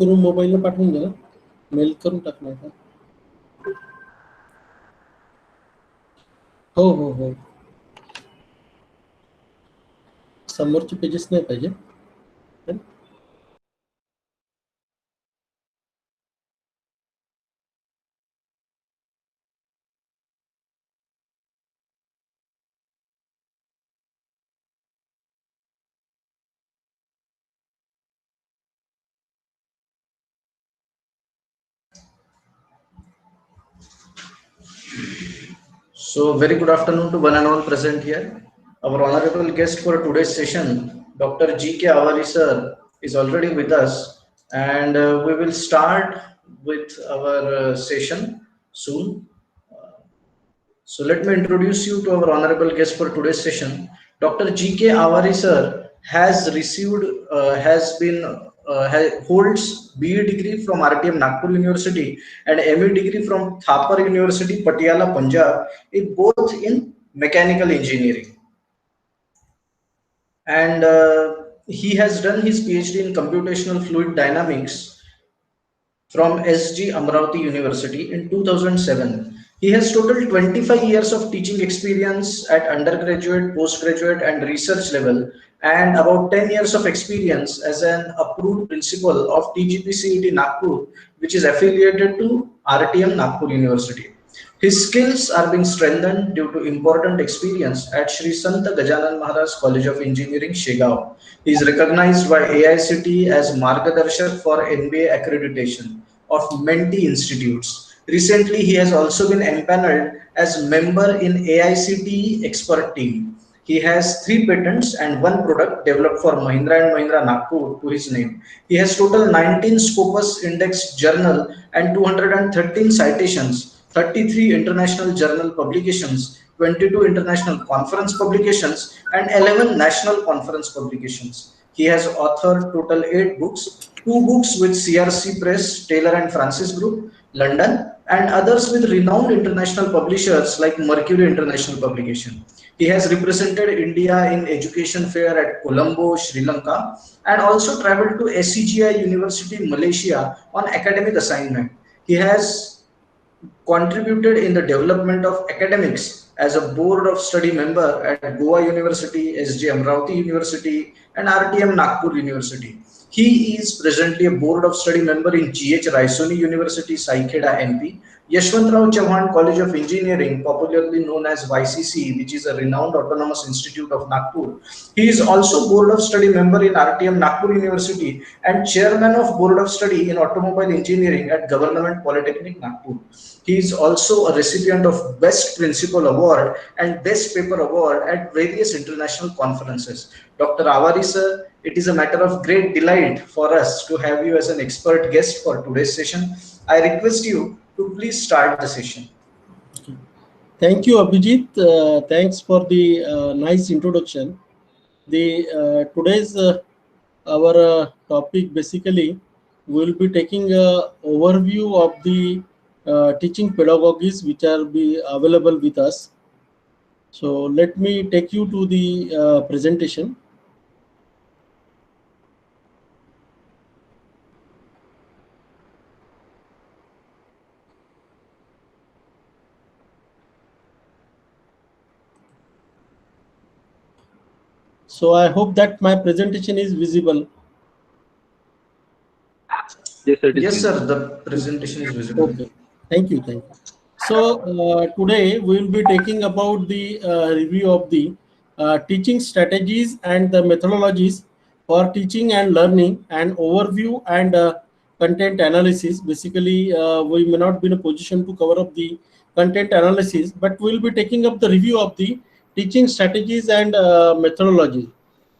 करून मोबाईलला पाठवून द्या, मेल करून टाकणार का? हो हो हो, समोरचे पेजेस नाही पाहिजे. So, very good afternoon to one and all present here. Our honorable guest for today's session, Dr. G.K. Avari sir, is already with us, and we will start with our session soon. So, let me introduce you to our honorable guest for today's session. Dr. G.K. Avari sir has received, holds BE degree from RTM Nagpur University and ME degree from Thapar University, Patiala, Punjab, in both in mechanical engineering. And he has done his PhD in computational fluid dynamics from SG Amravati University in 2007. He has total 25 years of teaching experience at undergraduate, postgraduate, and research level, and about 10 years of experience as an approved principal of TGP-CET Nagpur, which is affiliated to RTM Nagpur University. His skills are being strengthened due to important experience at Sri Sant Gajanan Maharaj College of Engineering, Shegao. He is recognized by AICTE as Margadarshak for NBA accreditation of Menti Institutes. Recently, he has also been empaneled as member in AICTE expert team. He has 3 patents and 1 product developed for Mahindra and Mahindra Nagpur to his name. He has total 19 Scopus Index journal and 213 citations, 33 international journal publications, 22 international conference publications, and 11 national conference publications. He has authored total 8 books, 2 books with CRC Press, Taylor and Francis Group, London, and others with renowned international publishers like Mercury International Publication. He has represented India in education fair at Colombo, Sri Lanka, and also traveled to SCGI University, Malaysia on academic assignment. He has contributed in the development of academics as a board of study member at Goa University, SG Amravati University, and RTM Nagpur University. He is presently a board of study member in GH Raisoni University, Saikheda, MP, Yashwantrao Chauhan College of Engineering, popularly known as YCC, which is a renowned autonomous institute of Nagpur. He is also board of study member in RTM Nagpur University and chairman of board of study in automobile engineering at Government Polytechnic Nagpur. He is also a recipient of Best Principal Award and Best Paper Award at various international conferences. Dr. Avari sir, it is a matter of great delight for us to have you as an expert guest for today's session. I request you to please start the session. Thank you, Abhijit. Thanks for the nice introduction. The today's our topic basically will be taking a overview of the teaching pedagogies which are be available with us. So let me take you to the presentation. So I hope that my presentation is visible. Yes, sir. Yes, sir. The presentation is visible. Okay. Thank you. Thank you. So today we will be taking about the review of the teaching strategies and the methodologies for teaching and learning, and overview and content analysis. Basically, we may not be in a position to cover up the content analysis, but we will be taking up the review of the teaching strategies and methodology.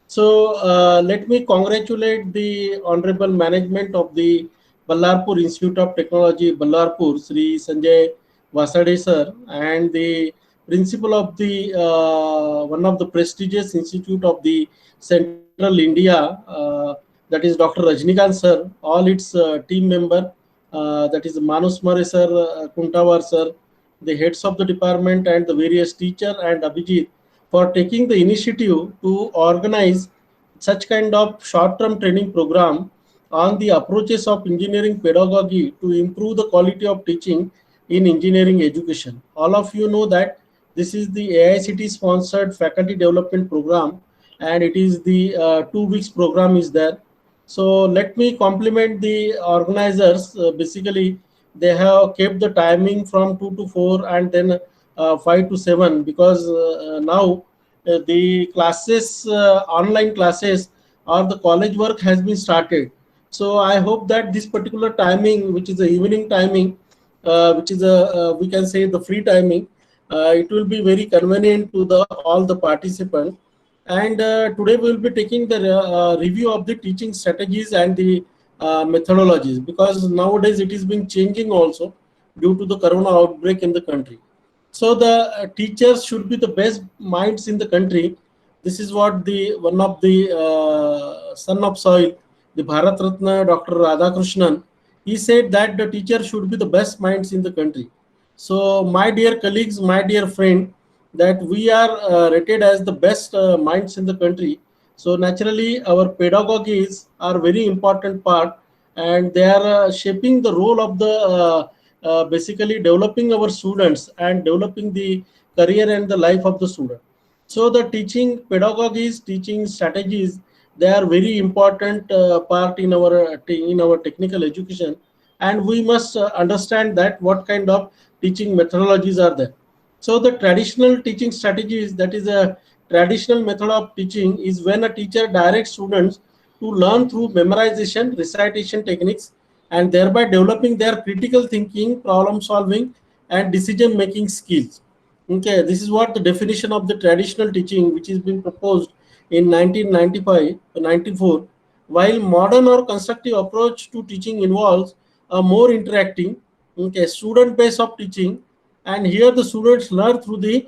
So let me congratulate the honorable management of the Ballarpur Institute of Technology, Ballarpur, Sri Sanjay Vasade sir, and the principal of the one of the prestigious institute of the Central India, that is Dr. Rajnikant sir, all its team member, that is Manus Mare sir, Kuntawar sir, the heads of the department, and the various teacher, and Abhijit, for taking the initiative to organize such kind of short-term training program on the approaches of engineering pedagogy to improve the quality of teaching in engineering education. All of you know that this is the AICT sponsored faculty development program, and it is the 2 weeks program is there. So let me compliment the organizers. Basically, they have kept the timing from 2 to 4 and then 5 to 7, because now the classes, online classes or the college work has been started. So I hope that this particular timing, which is the evening timing, which is a we can say the free timing, it will be very convenient to the all the participants. And today we will be taking the review of the teaching strategies and the methodologies, because nowadays it is being changing also due to the corona outbreak in the country. So the teachers should be the best minds in the country. This is what the one of the son of soil, the Bharat Ratna Dr. Radhakrishnan, he said that the teacher should be the best minds in the country. So my dear colleagues, my dear friend, that we are rated as the best minds in the country. So naturally, our pedagogies are very important part, and they are shaping the role of the basically developing our students and developing the career and the life of the student. So the teaching pedagogies, teaching strategies, they are very important part in our technical education, and we must understand that what kind of teaching methodologies are there. So the traditional teaching strategies, that is a traditional method of teaching, is when a teacher directs students to learn through memorization, recitation techniques, and thereby developing their critical thinking, problem solving, and decision making skills. Okay, this is what the definition of the traditional teaching, which is being proposed in 1995 to 94, while modern or constructive approach to teaching involves a more interacting, okay, student base of teaching, and here the students learn through the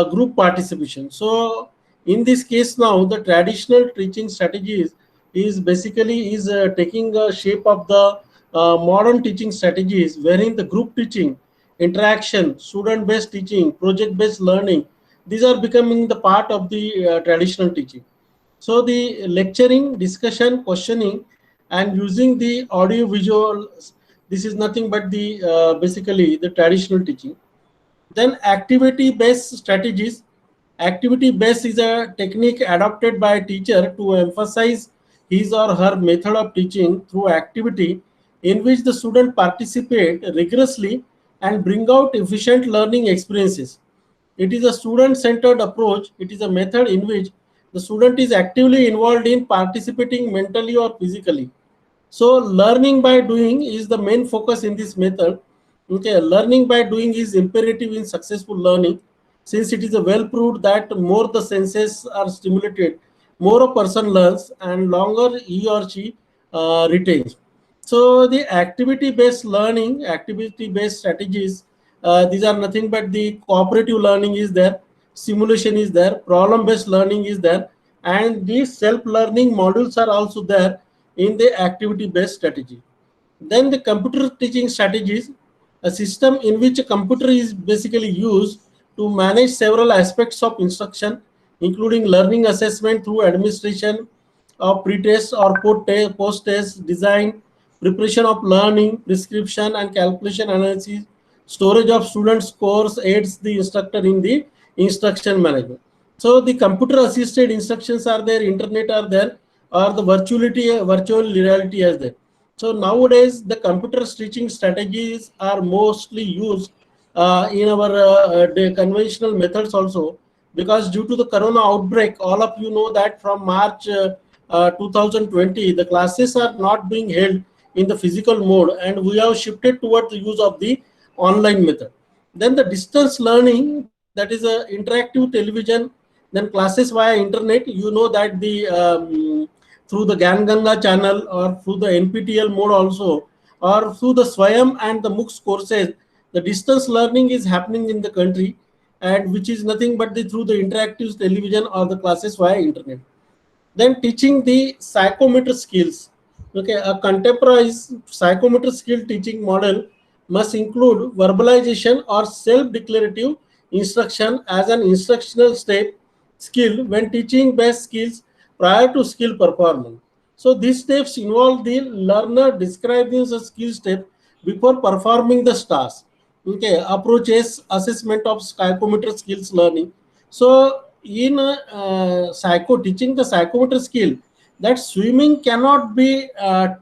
group participation. So in this case now, the traditional teaching strategies is basically is taking a shape of the modern teaching strategies, wherein the group teaching, interaction, student-based teaching, project-based learning, these are becoming the part of the traditional teaching. So the lecturing, discussion, questioning, and using the audio visual, this is nothing but the basically the traditional teaching. Then activity-based strategies. Activity-based is a technique adopted by a teacher to emphasize his or her method of teaching through activity, in which the student participate rigorously and bring out efficient learning experiences. It is a student-centered approach. It is a method in which the student is actively involved in participating mentally or physically. So learning by doing is the main focus in this method. Okay, learning by doing is imperative in successful learning, since it is a well proved that more the senses are stimulated, more a person learns and longer he or she retains. So the activity-based learning, activity-based strategies, these are nothing but the cooperative learning is there, simulation is there, problem-based learning is there, and these self-learning modules are also there in the activity-based strategy. Then the computer teaching strategies, a system in which a computer is basically used to manage several aspects of instruction, including learning assessment through administration of pre-test or post-test design, preparation of learning, prescription and calculation analysis, storage of student scores aids the instructor in the instruction management. So the computer assisted instructions are there, internet are there, or the virtual reality is there. So nowadays, the computer teaching strategies are mostly used in our conventional methods also, because due to the corona outbreak, all of you know that from March 2020, the classes are not being held in the physical mode, and we have shifted towards the use of the online method. Then the distance learning, that is a interactive television, then classes via internet. You know that the through the Ganga channel or through the NPTEL mode also, or through the Swayam and the MOOCs courses, the distance learning is happening in the country, and which is nothing but the through the interactive television or the classes via internet. Then teaching the psychometric skills. Okay, a contemporary psychometric skill teaching model must include verbalization or self-declarative instruction as an instructional step skill when teaching best skills prior to skill performance. So these steps involve the learner describing the skill step before performing the task. Okay, approaches assessment of psychometric skills learning. So in teaching the psychometric skill, that swimming cannot be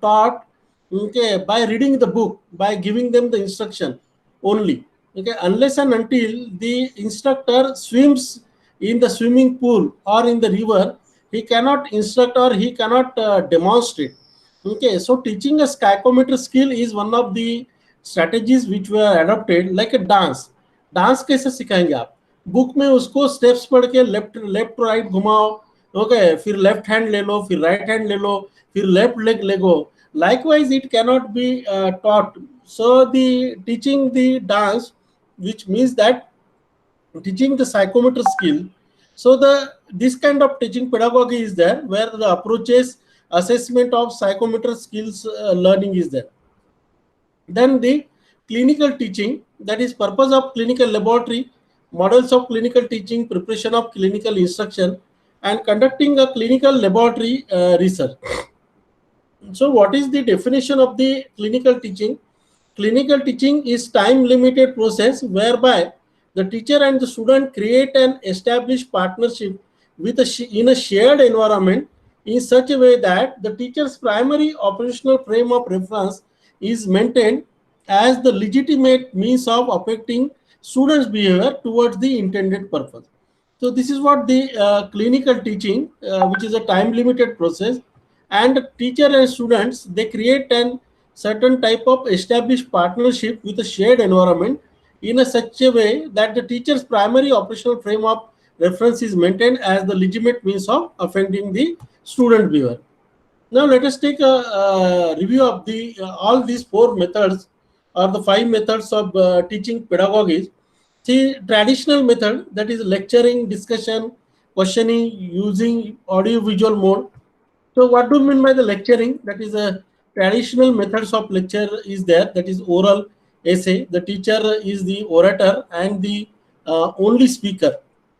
taught, okay, by reading the book, by giving them the instruction only. Okay, unless and until the instructor swims in the swimming pool or in the river, he cannot instruct or he cannot demonstrate. Okay, so teaching a psychometric skill is one of the strategies which were adopted, like a dance. Dance कैसे सिखाएंगे आप? Book में उसको steps पढ़ के left left right घुमाओ, okay, फिर left hand ले लो, फिर राइट हैंड ले लो, फिर लेफ्ट लेग ले गो. Likewise, it cannot be taught. So the teaching the dance, which means that teaching the psychometric skill. So the this kind of teaching pedagogy is there, where the approaches assessment of psychometric skills learning is there. Then the clinical teaching, that is purpose of clinical laboratory, models of clinical teaching, preparation of clinical instruction, and conducting a clinical laboratory research. So what is the definition of the clinical teaching? Clinical teaching is time-limited process whereby the teacher and the student create an established partnership with in a shared environment in such a way that the teacher's primary operational frame of reference is maintained as the legitimate means of affecting students' behavior towards the intended purpose. So this is what the clinical teaching, which is a time-limited process, and teacher and students, they create an certain type of established partnership with a shared environment in a such a way that the teacher's primary operational frame of reference is maintained as the legitimate means of offending the student behavior. Now let us take a review of the all these four methods or the five methods of teaching pedagogies. See, traditional method, that is lecturing, discussion, questioning using audio visual mode. So what do you mean by the lecturing? That is a traditional methods of lecture is there. That is oral essay. The teacher is the orator and the only speaker.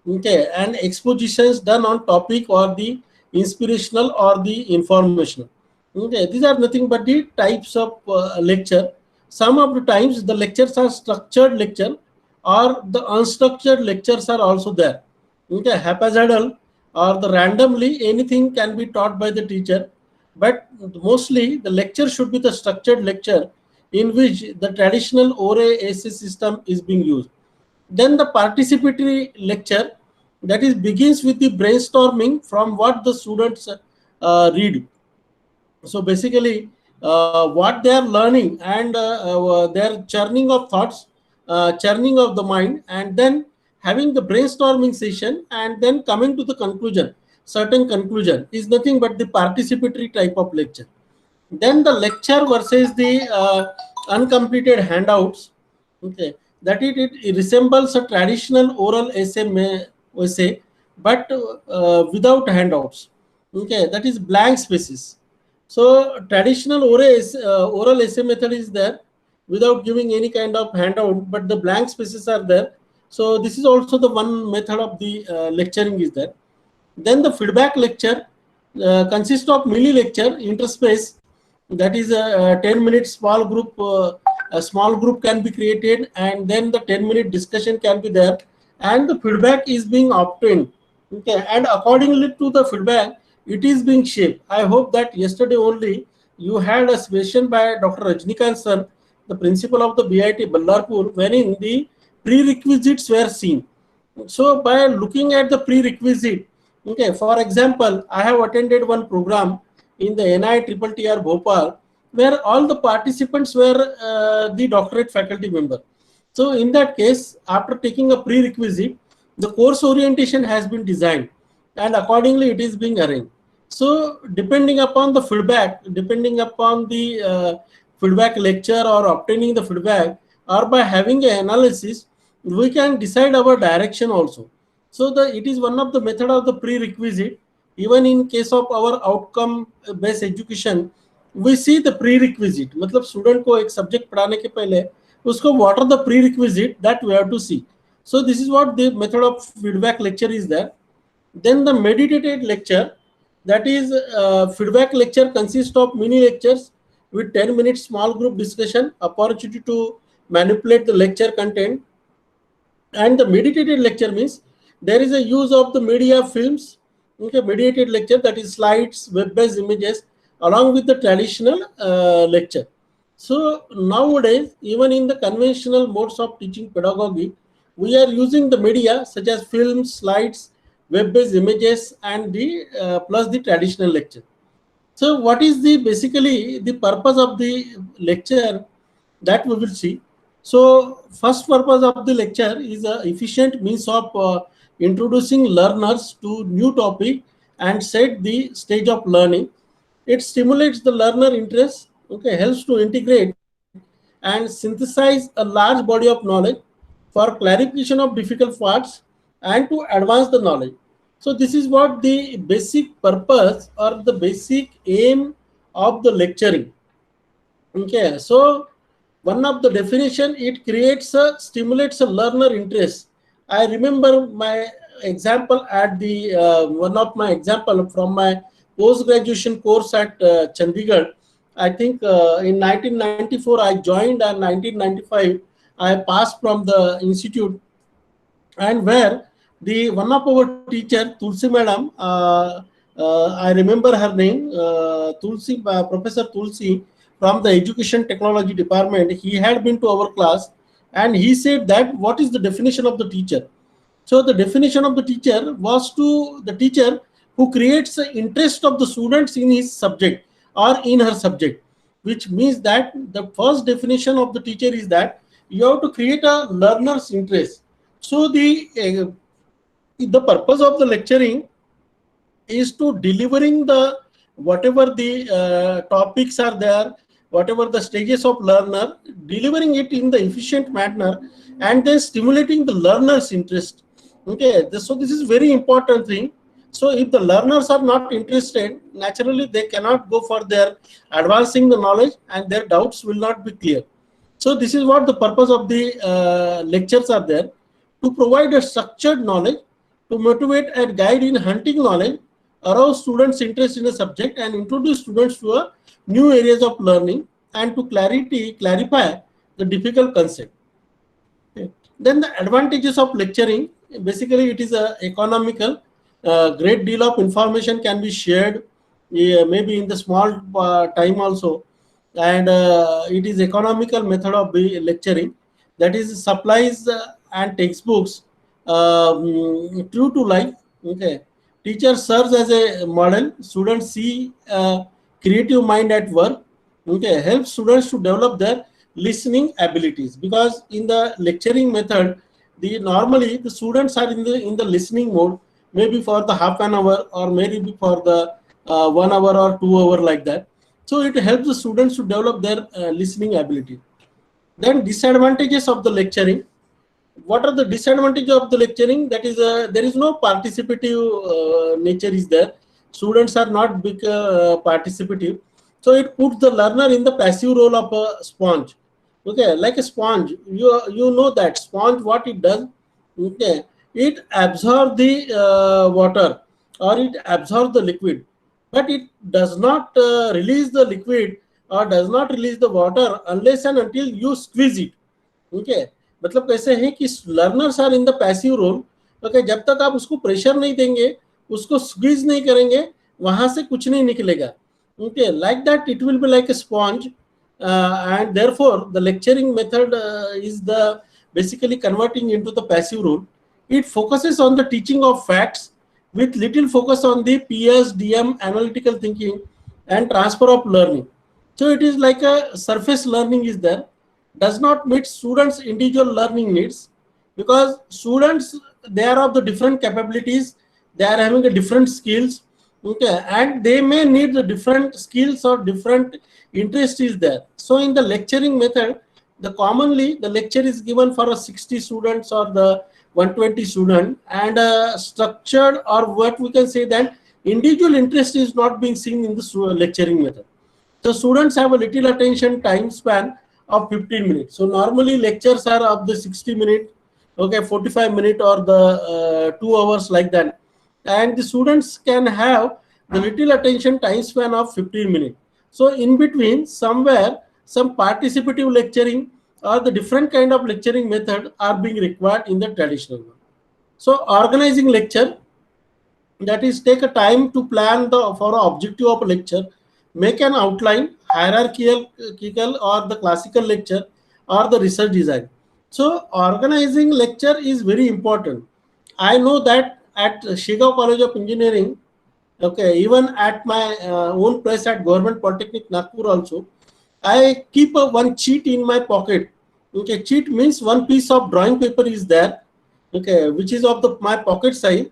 Okay, and expositions done on topic or the inspirational or the informational. Okay, these are nothing but the types of lecture. Some of the times the lectures are structured lecture or the unstructured lectures are also there. Okay, haphazardal or the randomly anything can be taught by the teacher, but mostly the lecture should be the structured lecture in which the traditional ORA-AC system is being used. Then the participatory lecture, that is begins with the brainstorming from what the students read. So basically what they are learning and their churning of thoughts, churning of the mind, and then having the brainstorming session and then coming to the conclusion, certain conclusion is nothing but the participatory type of lecture. Then the lecture versus the uncompleted handouts. Okay, that it resembles a traditional oral essay but without handouts. Okay, that is blank spaces. So traditional oral essay method is there without giving any kind of handout, but the blank spaces are there. So this is also the one method of the lecturing is there. Then the feedback lecture consists of mini lecture interspace, that is a 10-minute small group. A small group can be created and then the 10-minute discussion can be there and the feedback is being obtained. Okay, and accordingly to the feedback, it is being shaped. I hope that yesterday only you had a session by Dr. Rajnikant sir, the principal of the BIT Ballarpur, wherein the prerequisites were seen. So by looking at the prerequisite, okay, for example, I have attended one program in the NITTR Bhopal where all the participants were the doctorate faculty member. So in that case, after taking a prerequisite, the course orientation has been designed and accordingly it is being arranged. So depending upon the feedback, depending upon the feedback lecture or obtaining the feedback or by having an analysis, we can decide our direction also. So it is one of the method of the prerequisite. Even in case of our outcome based education, we see the prerequisite. मतलब student को एक subject पढ़ाने के पहले उसको what are the prerequisite that we have to see. So this is what the method of feedback lecture is there. Then the meditated lecture, That is, feedback lecture consists of mini lectures with 10 minutes small group discussion, opportunity to manipulate the lecture content. And the meditated lecture means there is a use of the media films, okay, mediated lecture, that is slides, web-based images, along with the traditional lecture. So nowadays, even in the conventional modes of teaching pedagogy, we are using the media such as films, slides, web-based images, and the plus the traditional lecture. So what is the basically the purpose of the lecture that we will see. So first purpose of the lecture is a efficient means of introducing learners to new topic and set the stage of learning. It stimulates the learner interest, okay, helps to integrate and synthesize a large body of knowledge for clarification of difficult parts and to advance the knowledge. So this is what the basic purpose or the basic aim of the lecturing. Okay, so one of the definition, it creates a stimulates a learner interest. I remember my example at the one of my example from my post graduation course at Chandigarh. I think in 1994 I joined, and 1995 I passed from the institute, and where the one of our teacher Tulsi madam, I remember her name, Tulsi, Professor Tulsi, from the education technology department. He had been to our class, and he said that what is the definition of the teacher. So the definition of the teacher was to the teacher who creates the interest of the students in his subject or in her subject, which means that the first definition of the teacher is that you have to create a learner's interest. So the purpose of the lecturing is to delivering the whatever the topics are there, whatever the stages of learner, delivering it in the efficient manner, and then stimulating the learner's interest. Okay, so this is very important thing. So if the learners are not interested, naturally they cannot go for their advancing the knowledge, and their doubts will not be clear. So this is what the purpose of the lectures are there, to provide a structured knowledge, to motivate and guide in hunting knowledge, arouse students' interest in a subject, and introduce students to a new areas of learning, and to clarify the difficult concept. Okay. Then the advantages of lecturing, basically it is a economical. Great deal of information can be shared, maybe in the small time also, and it is economical method of lecturing, that is supplies and textbooks true to life. Okay, teacher serves as a model, students see creative mind at work. Okay, helps students to develop their listening abilities, because in the lecturing method, the normally the students are in the listening mode, maybe for the half an hour, or maybe for the 1 hour or 2 hour, like that. So it helps the students to develop their listening ability. Then disadvantages of the lecturing. What are the disadvantages of the lecturing? That is, there is no participative nature is there. Students are not big participative. So it puts the learner in the passive role of a sponge. Okay, like a sponge, you know that sponge, what it does. Okay, it absorbs the water, or it absorbs the liquid, but it does not release the liquid, or does not release the water unless and until you squeeze it. Okay, मतलब कैसे है कि learners are in the passive role. Okay, जब तक आप उसको pressure नहीं देंगे, उसको स्क्वीज नहीं करेंगे, वहां से कुछ नहीं निकलेगा. Okay, like that it will be like a sponge, and therefore the lecturing method is the basically converting into the passive role. It focuses on the teaching of facts with little focus on the PS, DM, analytical thinking, and transfer of learning. So it is like a surface learning is there, does not meet students' individual learning needs, because students, they are of the different capabilities, they are having a different skills. Okay, and they may need the different skills or different interest is there. So in the lecturing method, the commonly the lecture is given for a 60 students or the 120 student, and structured, or what we can say that individual interest is not being seen in the lecturing method. So students have a little attention time span of 15 minutes. So normally lectures are of the 60 minutes, okay, 45 minutes, or the 2 hours, like that. And the students can have the little attention time span of 15 minutes. So in between, somewhere, some participative lecturing or the different kind of lecturing method are being required in the traditional one. So organizing lecture, that is take a time to plan the for a objective of a lecture, make an outline, hierarchical or the classical lecture or the research design. So organizing lecture is very important. I know that at Shigaon College of Engineering, okay, even at my own place at Government Polytechnic Nagpur also, I keep a one cheat in my pocket. Okay, cheat means one piece of drawing paper is there, okay, which is of the my pocket size,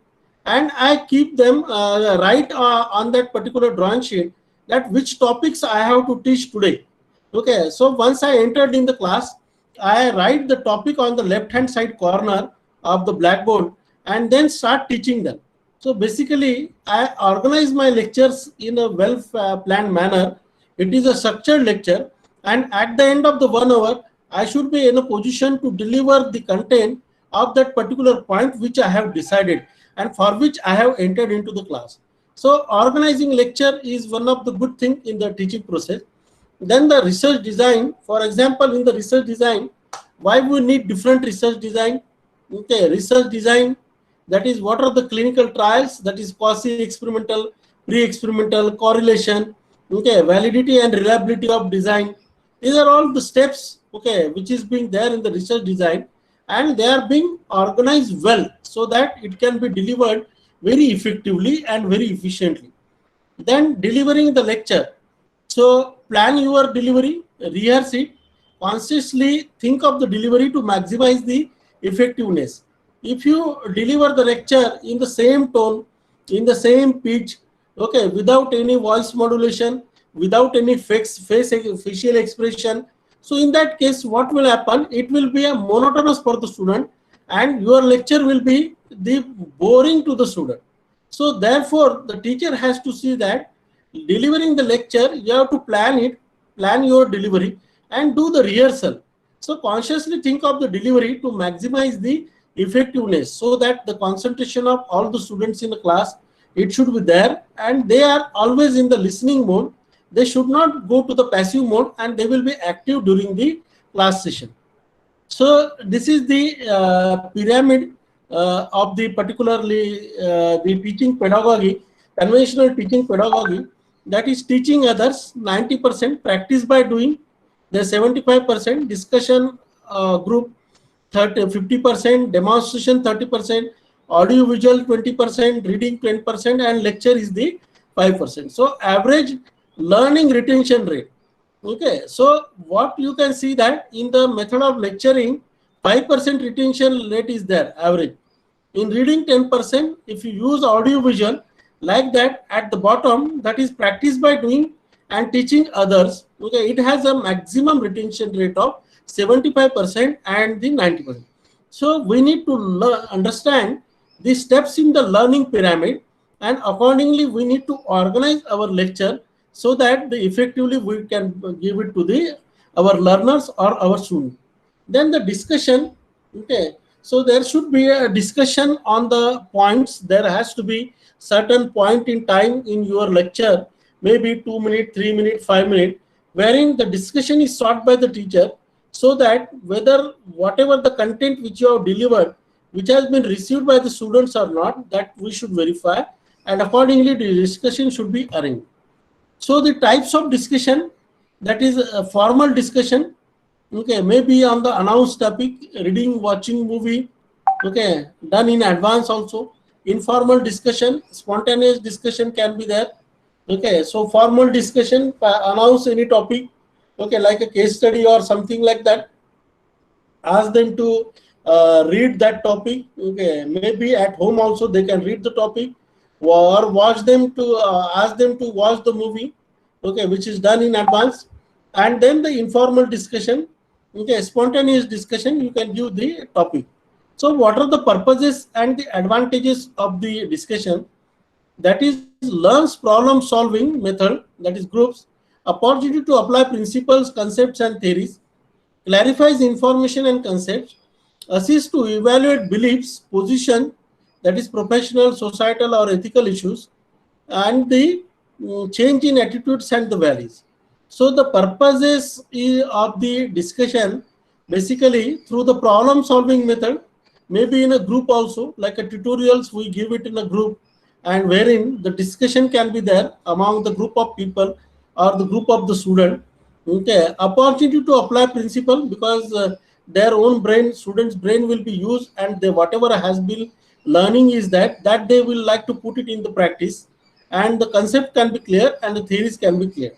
and I keep them right on that particular drawing sheet that which topics I have to teach today. Okay, so once I entered in the class, I write the topic on the left hand side corner of the blackboard and then start teaching them. So basically, I organize my lectures in a well planned manner. It is a structured lecture, and at the end of the 1 hour, I should be in a position to deliver the content of that particular point which I have decided and for which I have entered into the class. So organizing lecture is one of the good thing in the teaching process. Then the research design, for example, in the research design, why we need different research design? Okay, research design, that is what are the clinical trials, that is quasi-experimental, pre-experimental, correlation, okay, validity and reliability of design. These are all the steps, okay, which is being there in the research design, and they are being organized well so that it can be delivered very effectively and very efficiently. Then delivering the lecture. So plan your delivery, rehearse it, consciously think of the delivery to maximize the effectiveness. If you deliver the lecture in the same tone, in the same pitch, okay, without any voice modulation, without any facial expression, so in that case, what will happen? It will be a monotonous for the student, and your lecture will be the boring to the student. So therefore, the teacher has to see that delivering the lecture, you have to plan it, plan your delivery, and do the rehearsal. So consciously think of the delivery to maximize the effectiveness so that the concentration of all the students in the class, it should be there, and they are always in the listening mode. They should not go to the passive mode, and they will be active during the class session. So this is the pyramid of the particularly the teaching pedagogy, conventional teaching pedagogy, that is teaching others 90%, practice by doing, the 75% discussion group 50%, demonstration 30%, audio visual 20%, reading 20%, and lecture is the 5%. So average learning retention rate. Okay, so what you can see that in the method of lecturing, 5% retention rate is there, average. In reading 10%, if you use audio visual like that at the bottom, that is practice by doing and teaching others, okay, it has a maximum retention rate of 75% and the 90%. So we need to understand the steps in the learning pyramid, and accordingly we need to organize our lecture so that the effectively we can give it to the our learners or our students. Then the discussion, okay, so there should be a discussion on the points. There has to be certain point in time in your lecture, maybe 2 minutes, 3 minutes, 5 minutes, wherein the discussion is sought by the teacher, so that whether whatever the content which you have delivered, which has been received by the students or not, that we should verify, and accordingly the discussion should be arranged. So the types of discussion, that is a formal discussion, okay, maybe on the announced topic, reading, watching movie, okay, done in advance also. Informal discussion, spontaneous discussion can be there. Okay, so formal discussion, announce any topic, okay, like a case study or something like that. Ask them to read that topic. Okay, maybe at home also they can read the topic, or watch them to ask them to watch the movie, okay, which is done in advance. And then the informal discussion, okay, spontaneous discussion, you can give the topic. So what are the purposes and the advantages of the discussion? That is, learns problem solving method, that is groups, opportunity to apply principles, concepts and theories, clarifies information and concepts, assists to evaluate beliefs, position, that is professional, societal or ethical issues, and the change in attitudes and the values. So the purposes of the discussion basically through the problem solving method, maybe in a group also, like a tutorials we give it in a group, and wherein the discussion can be there among the group of people or the group of the student. Okay, opportunity to apply principle, because their own brain, students brain will be used, and they, whatever has been learning is that they will like to put it in the practice, and the concept can be clear and the theories can be clear.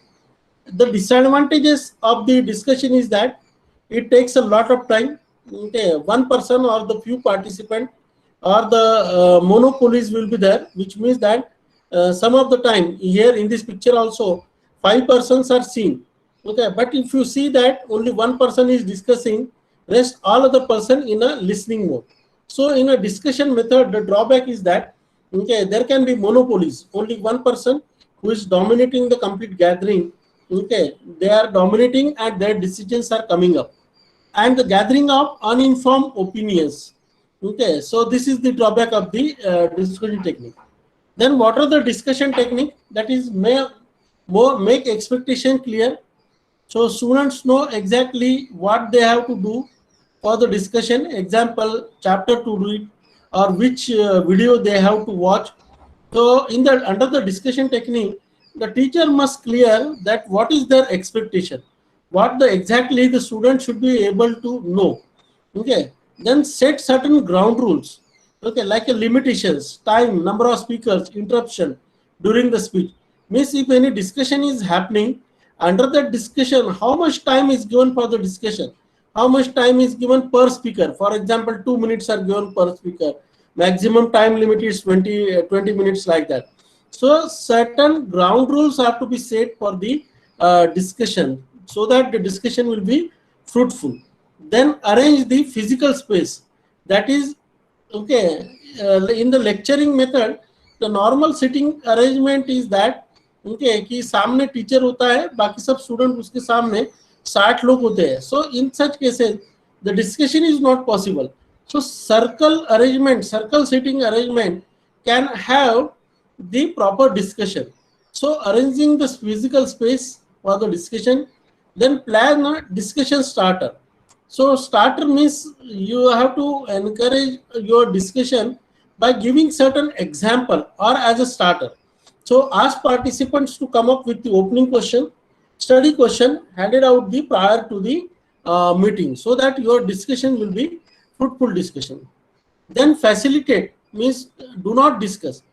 The disadvantages of the discussion is that it takes a lot of time. Okay, one person or the few participant or the monopolies will be there, which means that some of the time here in this picture also 5 persons are seen. Okay, but if you see that only one person is discussing, rest all other person in a listening mode. So in a discussion method, the drawback is that okay, there can be monopolies, only one person who is dominating the complete gathering. Okay, they are dominating and their decisions are coming up, and the gathering of uninformed opinions. Okay, so this is the drawback of the discussion technique. Then what are the discussion technique? That is make expectation clear, so students know exactly what they have to do for the discussion. Example, chapter to read or which video they have to watch. So in the under the discussion technique, the teacher must clear that what is their expectation, what the exactly the student should be able to know. Okay, then set certain ground rules. Okay, like a limitations, time, number of speakers, interruption during the speech. Means if any discussion is happening, under that discussion, how much time is given for the discussion? How much time is given per speaker? For example, 2 minutes are given per speaker. Maximum time limit is 20 minutes, like that. So certain ground rules have to be set for the discussion, so that the discussion will be fruitful. Then arrange the physical space. That is okay. In the lecturing method, the normal sitting arrangement is that okay कि सामने teacher होता है, बाकी सब student उसके सामने 60 लोग होते हैं. So in such cases the discussion is not possible. So circle arrangement, circle sitting arrangement can have the proper discussion. So arranging the physical space for the discussion, then plan a discussion starter. So starter means you have to encourage your discussion by giving certain example or as a starter. So ask participants to come up with the opening question, study question handed out the prior to the meeting, so that your discussion will be fruitful discussion. Then facilitate means do not discuss.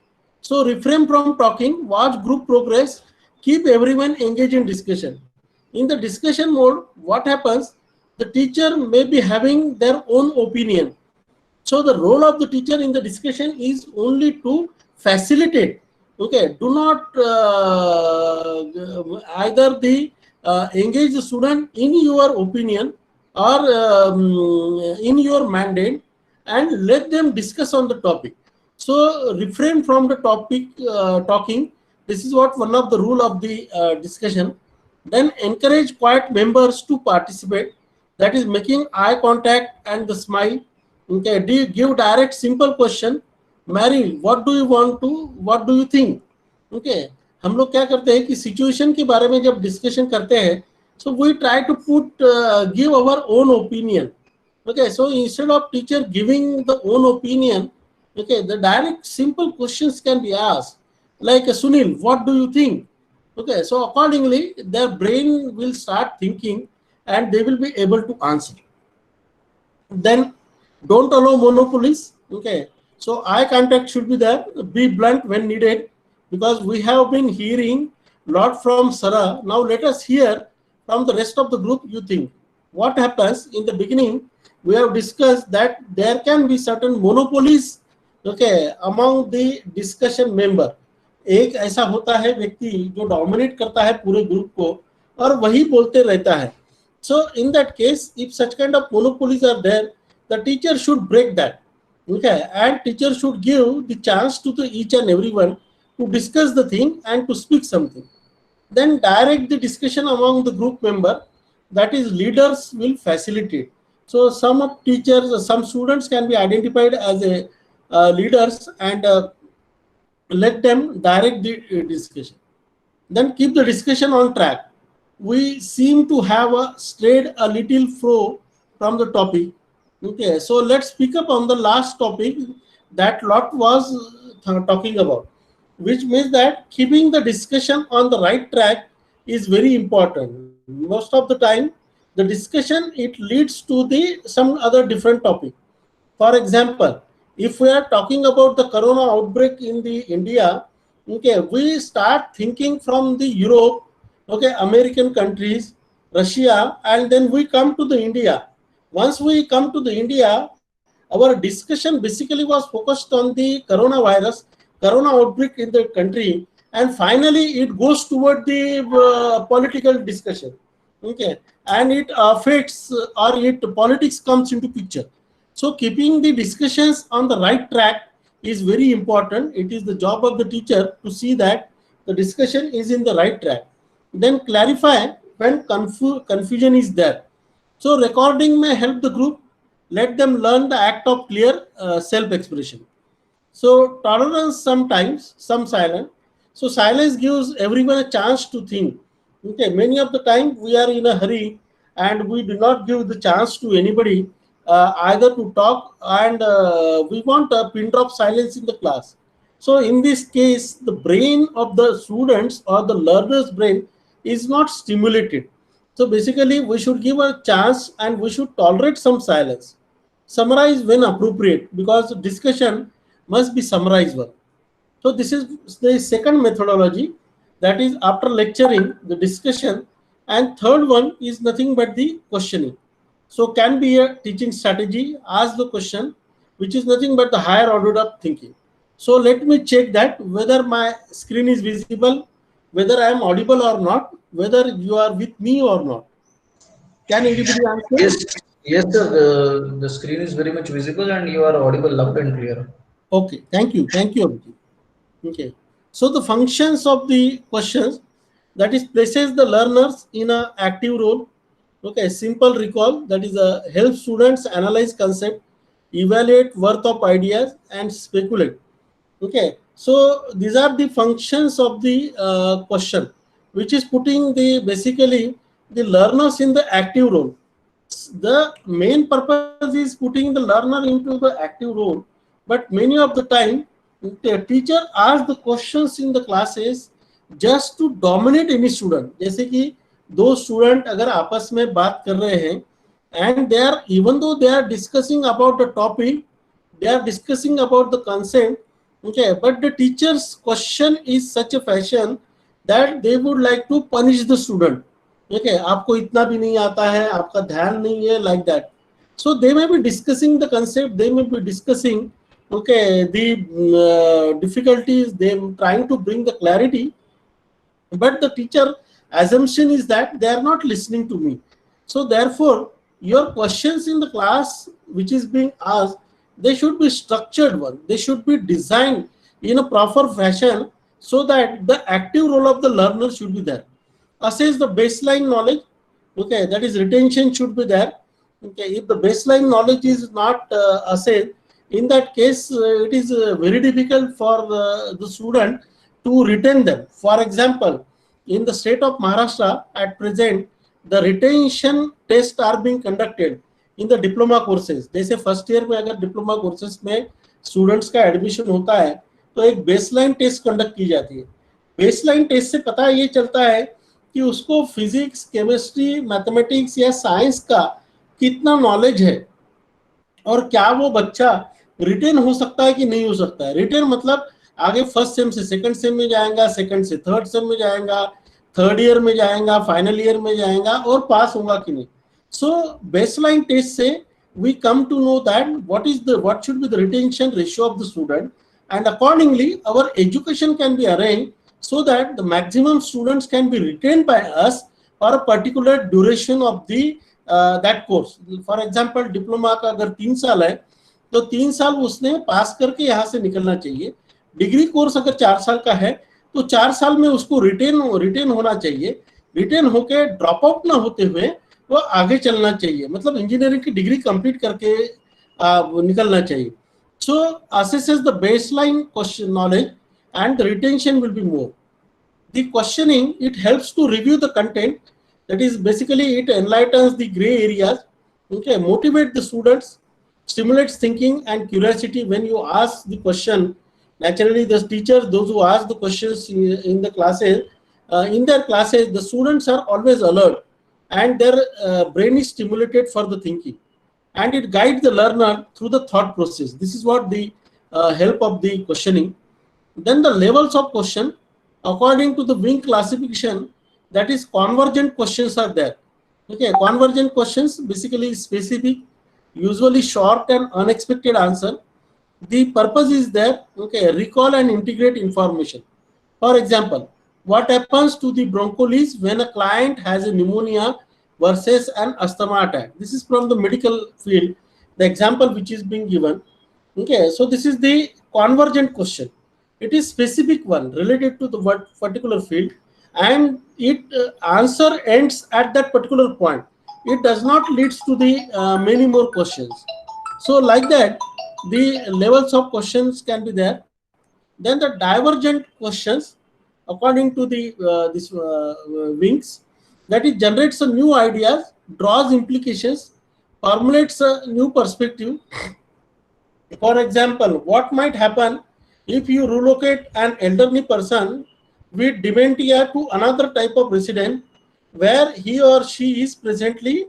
So refrain from talking, watch group progress, keep everyone engaged in discussion. In the discussion mode, what happens? The teacher may be having their own opinion. So the role of the teacher in the discussion is only to facilitate. Okay, do not either the engage the student in your opinion or in your mandate, and let them discuss on the topic. So refrain from the topic talking. This is what one of the rule of the discussion. Then encourage quiet members to participate. That is making eye contact and the smile. Okay, give direct simple question. Mary, what do you want to? What do you think? Okay, हम लोग क्या करते हैं कि situation के बारे में जब डिस्कशन करते हैं, so we try to give our own opinion. Okay, so instead of teacher giving the own opinion, okay, the direct simple questions can be asked, like Sunil, what do you think? Okay, so accordingly their brain will start thinking and they will be able to answer. Then don't allow monopolies. Okay, so eye contact should be there, be blunt when needed, because we have been hearing lot from Sarah. Now let us hear from the rest of the group. You think what happens in the beginning? We have discussed that there can be certain monopolies, okay, among the discussion member. एक ऐसा होता है व्यक्ति जो dominate करता है पूरे group को और वही बोलते रहता है. So in that case, if such kind of monopolies are there, the teacher should break that. Okay, and teacher should give the chance to each and everyone to discuss the thing and to speak something. Then direct the discussion among the group member. That is, leaders will facilitate. So some of teachers, some students can be identified as a leaders, and let them direct the discussion. Then keep the discussion on track. We seem to have strayed a little from the topic. Okay, so let's pick up on the last topic that Lot was talking about, which means that keeping the discussion on the right track is very important. Most of the time, the discussion it leads to the some other different topic. For example, if we are talking about the corona outbreak in the India, okay, we start thinking from the Europe, okay, American countries, Russia, and then we come to the India. Once we come to the India, our discussion basically was focused on the coronavirus, corona outbreak in the country, and finally it goes toward the political discussion. Okay, and it affects or it politics comes into picture. So keeping the discussions on the right track is very important. It is the job of the teacher to see that the discussion is in the right track. Then clarify when confusion is there. So recording may help the group. Let them learn the act of clear self-expression. So tolerance sometimes, some silence. So silence gives everyone a chance to think. Okay, many of the time we are in a hurry and we do not give the chance to anybody either to talk, and we want a pin drop silence in the class. So in this case, the brain of the students or the learner's brain is not stimulated. So basically, we should give a chance and we should tolerate some silence. Summarize when appropriate, because discussion must be summarized well. So this is the second methodology, that is after lecturing, the discussion, and third one is nothing but the questioning. So can be a teaching strategy, ask the question, which is nothing but the higher order of thinking. So let me check that whether my screen is visible, whether I am audible or not, whether you are with me or not. Can anybody answer? Yes, yes, sir. The screen is very much visible and you are audible loud and clear. Okay, thank you. Thank you, Abhijit. Okay. So the functions of the questions, that is places the learners in an active role. Okay, simple recall, that is help students analyze concept, evaluate worth of ideas, and speculate. Okay, so these are the functions of the question, which is putting the basically the learners in the active role. The main purpose is putting the learner into the active role, but many of the time the teacher asks the questions in the classes just to dominate any student. जैसे कि दो student अगर आपस में बात कर रहे हैं and they are, even though they are discussing about the topic, they are discussing about the concept, okay, but the teacher's question is such a fashion that they would like to punish the student. Okay, आपको इतना भी नहीं आता है, आपका ध्यान नहीं है, like that. So they may be discussing the concept, they may be discussing, okay, the difficulties, they trying to bring the clarity, but the teacher assumption is that they are not listening to me. So therefore, your questions in the class which is being asked, they should be structured one. They should be designed in a proper fashion so that the active role of the learner should be there. Assess the baseline knowledge. Okay, that is retention should be there. Okay, if the baseline knowledge is not assessed, in that case, it is very difficult for the student to retain them. For example, in the state of Maharashtra at present, the retention tests are being conducted in the diploma courses. जैसे first year में अगर diploma courses में students का admission होता है तो एक baseline test conduct की जाती है. बेसलाइन टेस्ट से पता ये चलता है कि उसको फिजिक्स, केमिस्ट्री, मैथमेटिक्स या साइंस का कितना नॉलेज है और क्या वो बच्चा रिटेन हो सकता है कि नहीं हो सकता है. रिटेन मतलब आगे फर्स्ट सेम से सेकंड सेम में जाएगा, सेकंड से थर्ड सेम में जाएगा, थर्ड ईयर में जाएगा, फाइनल ईयर में जाएगा और पास होगा कि नहीं. सो बेसलाइन टेस्ट से we come to know that what should be the retention ratio of the student, and accordingly our education can be arranged so that the maximum students can be retained by us for a particular duration of the that course. For example, diploma का अगर 3 साल है तो 3 साल उसने पास करके यहाँ से निकलना चाहिए. डिग्री कोर्स अगर 4 साल का है तो 4 साल में उसको रिटेन होना चाहिए. रिटेन होके ड्रॉप आउट ना होते हुए वो आगे चलना चाहिए, मतलब इंजीनियरिंग की डिग्री कंप्लीट करके निकलना चाहिए. So assesses the baseline question knowledge and the retention will be more. The questioning, it helps to review the content. That is basically it enlightens the gray areas, okay, motivate the students, stimulates thinking and curiosity. When you ask the question, naturally the teachers, those who ask the questions in the classes, in their classes, the students are always alert and their brain is stimulated for the thinking, and it guides the learner through the thought process. This is what the help of the questioning. Then the levels of question, according to the Wing classification, that is convergent questions are there. Okay, convergent questions basically specific, usually short and unexpected answer. The purpose is there, okay, recall and integrate information. For example, what happens to the broncholis when a client has a pneumonia versus an asthma attack? This is from the medical field, the example which is being given. Okay, so this is the convergent question. It is specific one related to the particular field, and it answer ends at that particular point. It does not leads to the many more questions. So like that, the levels of questions can be there. Then the divergent questions, according to the this Wings, that it generates a new ideas, draws implications, formulates a new perspective. For example, what might happen if you relocate an elderly person with dementia to another type of resident where he or she is presently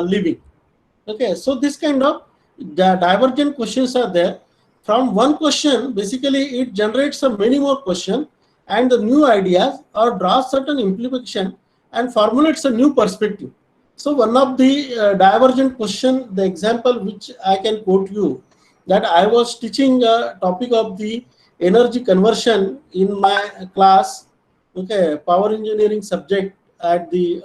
living? Okay, so this kind of divergent questions are there. From one question, basically it generates a many more question and the new ideas, or draws certain implication and formulates a new perspective. So one of the divergent question, the example which I can quote you, that I was teaching a topic of the energy conversion in my class, okay, power engineering subject at the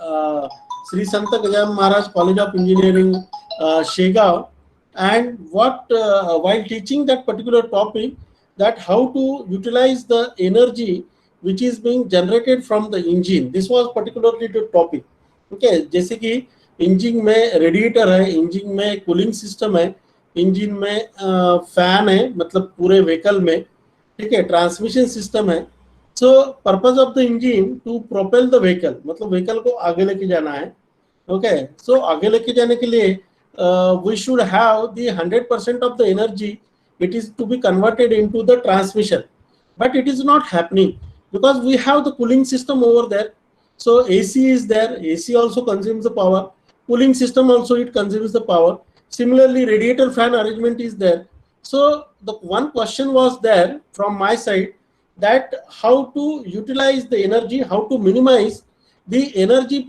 Sri Santa Gajam Maharaj College of Engineering, Shegaon. And what while teaching that particular topic, that how to utilize the energy which is being generated from the engine, this was particularly the topic. Okay, जैसे कि engine में radiator है, engine में cooling system है, engine में fan है, मतलब पूरे व्हीकल में, ठीक है, ट्रांसमिशन सिस्टम है. So purpose of the engine to propel the vehicle, मतलब व्हीकल को आगे लेके जाना है. ओके, सो आगे लेके जाने के लिए we should have the 100% of the energy, it is to be converted into the transmission, but it is not happening because we have the cooling system over there. So AC is there, AC also consumes the power, cooling system also it consumes the power. Similarly, radiator fan arrangement is there. So the one question was there from my side, that how to utilize the energy, how to minimize the energy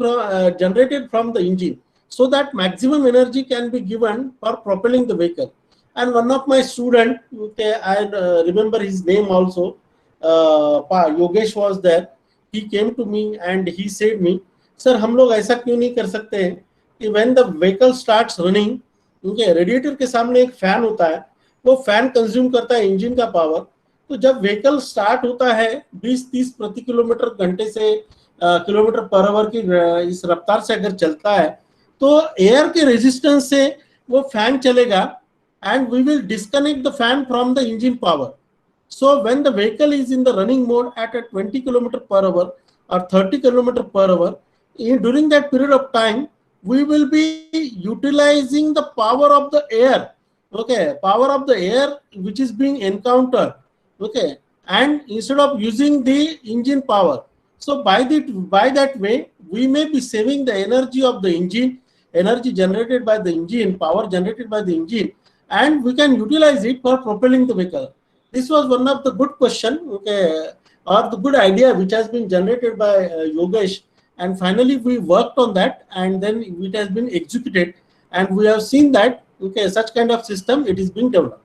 generated from the engine, so that maximum energy can be given for propelling the vehicle. And one of my student, okay, I remember his name also, Yogesh was there. He came to me and he said me, sir, हम लोग ऐसा क्यों नहीं कर सकते हैं कि when the vehicle starts running, okay, radiator के सामने एक फैन होता है, वो फैन कंज्यूम करता है इंजन का पावर. तो जब व्हीकल स्टार्ट होता है 20-30 प्रति किलोमीटर घंटे से किलोमीटर पर आवर की इस रफ्तार से अगर चलता है, तो एयर के रेजिस्टेंस से वो फैन चलेगा, and we will disconnect the fan from the engine power. So when the vehicle is in the running mode at 20 kilometre per hour और 30 kilometre per hour, during that period of time we will be utilizing the power of the air, okay, power of the air which is being encountered, okay, and instead of using the engine power. So by that way we may be saving the energy of the engine, energy generated by the engine, power generated by the engine, and we can utilize it for propelling the vehicle. This was one of the good question, okay, or the good idea which has been generated by Yogesh, and finally we worked on that, and then it has been executed, and we have seen that, okay, such kind of system it is being developed.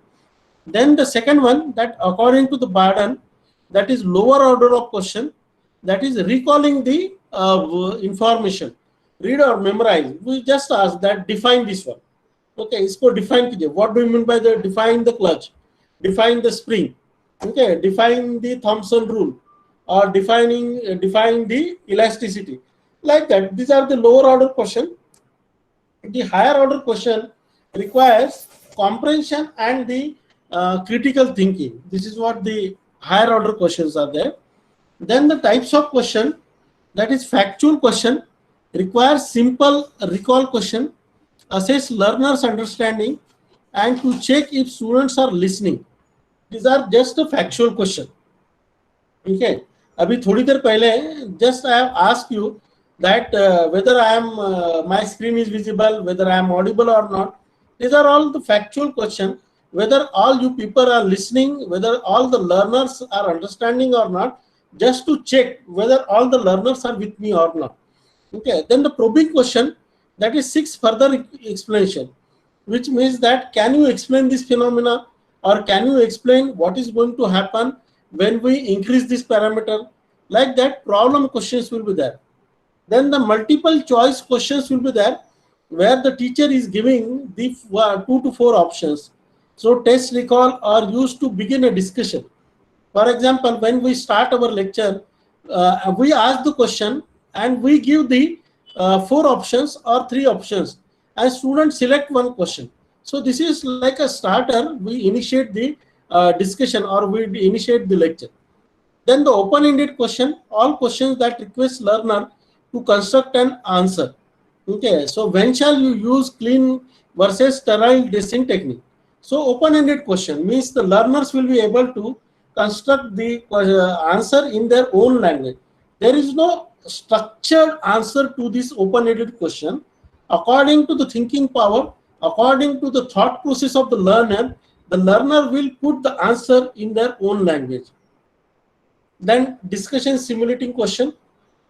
Then the second one, that according to the Barden, that is lower order of question, that is recalling the information, read or memorize. We just ask that define this one. Okay, इसको define कीजिए. What do you mean by the define the clutch, define the spring, okay, define the Thomson rule, or define the elasticity, like that. These are the lower order question. The higher order question requires comprehension and the critical thinking. This is what the higher order questions are there. Then the types of question, that is factual question, requires simple recall question, assess learners understanding, and to check if students are listening. These are just a factual question. Okay, अभी थोड़ी देर पहले just I have asked you that whether I am my screen is visible, whether I am audible or not. These are all the factual question. Whether all you people are listening, whether all the learners are understanding or not, just to check whether all the learners are with me or not. Okay, then the probing question, that is 6 further explanation, which means that can you explain this phenomena, or can you explain what is going to happen when we increase this parameter. Like that, problem questions will be there. Then the multiple choice questions will be there, where the teacher is giving the 2 to 4 options. So test recall are used to begin a discussion. For example, when we start our lecture, we ask the question and we give the 4 options or 3 options, and students select one question. So this is like a starter. We initiate the discussion, or we initiate the lecture. Then the open-ended question, all questions that request learner to construct an answer. Okay, so when shall you use clean versus sterile dressing technique? So open-ended question means the learners will be able to construct the answer in their own language. There is no structured answer to this open-ended question. According to the thinking power, according to the thought process of the learner will put the answer in their own language. Then discussion simulating question,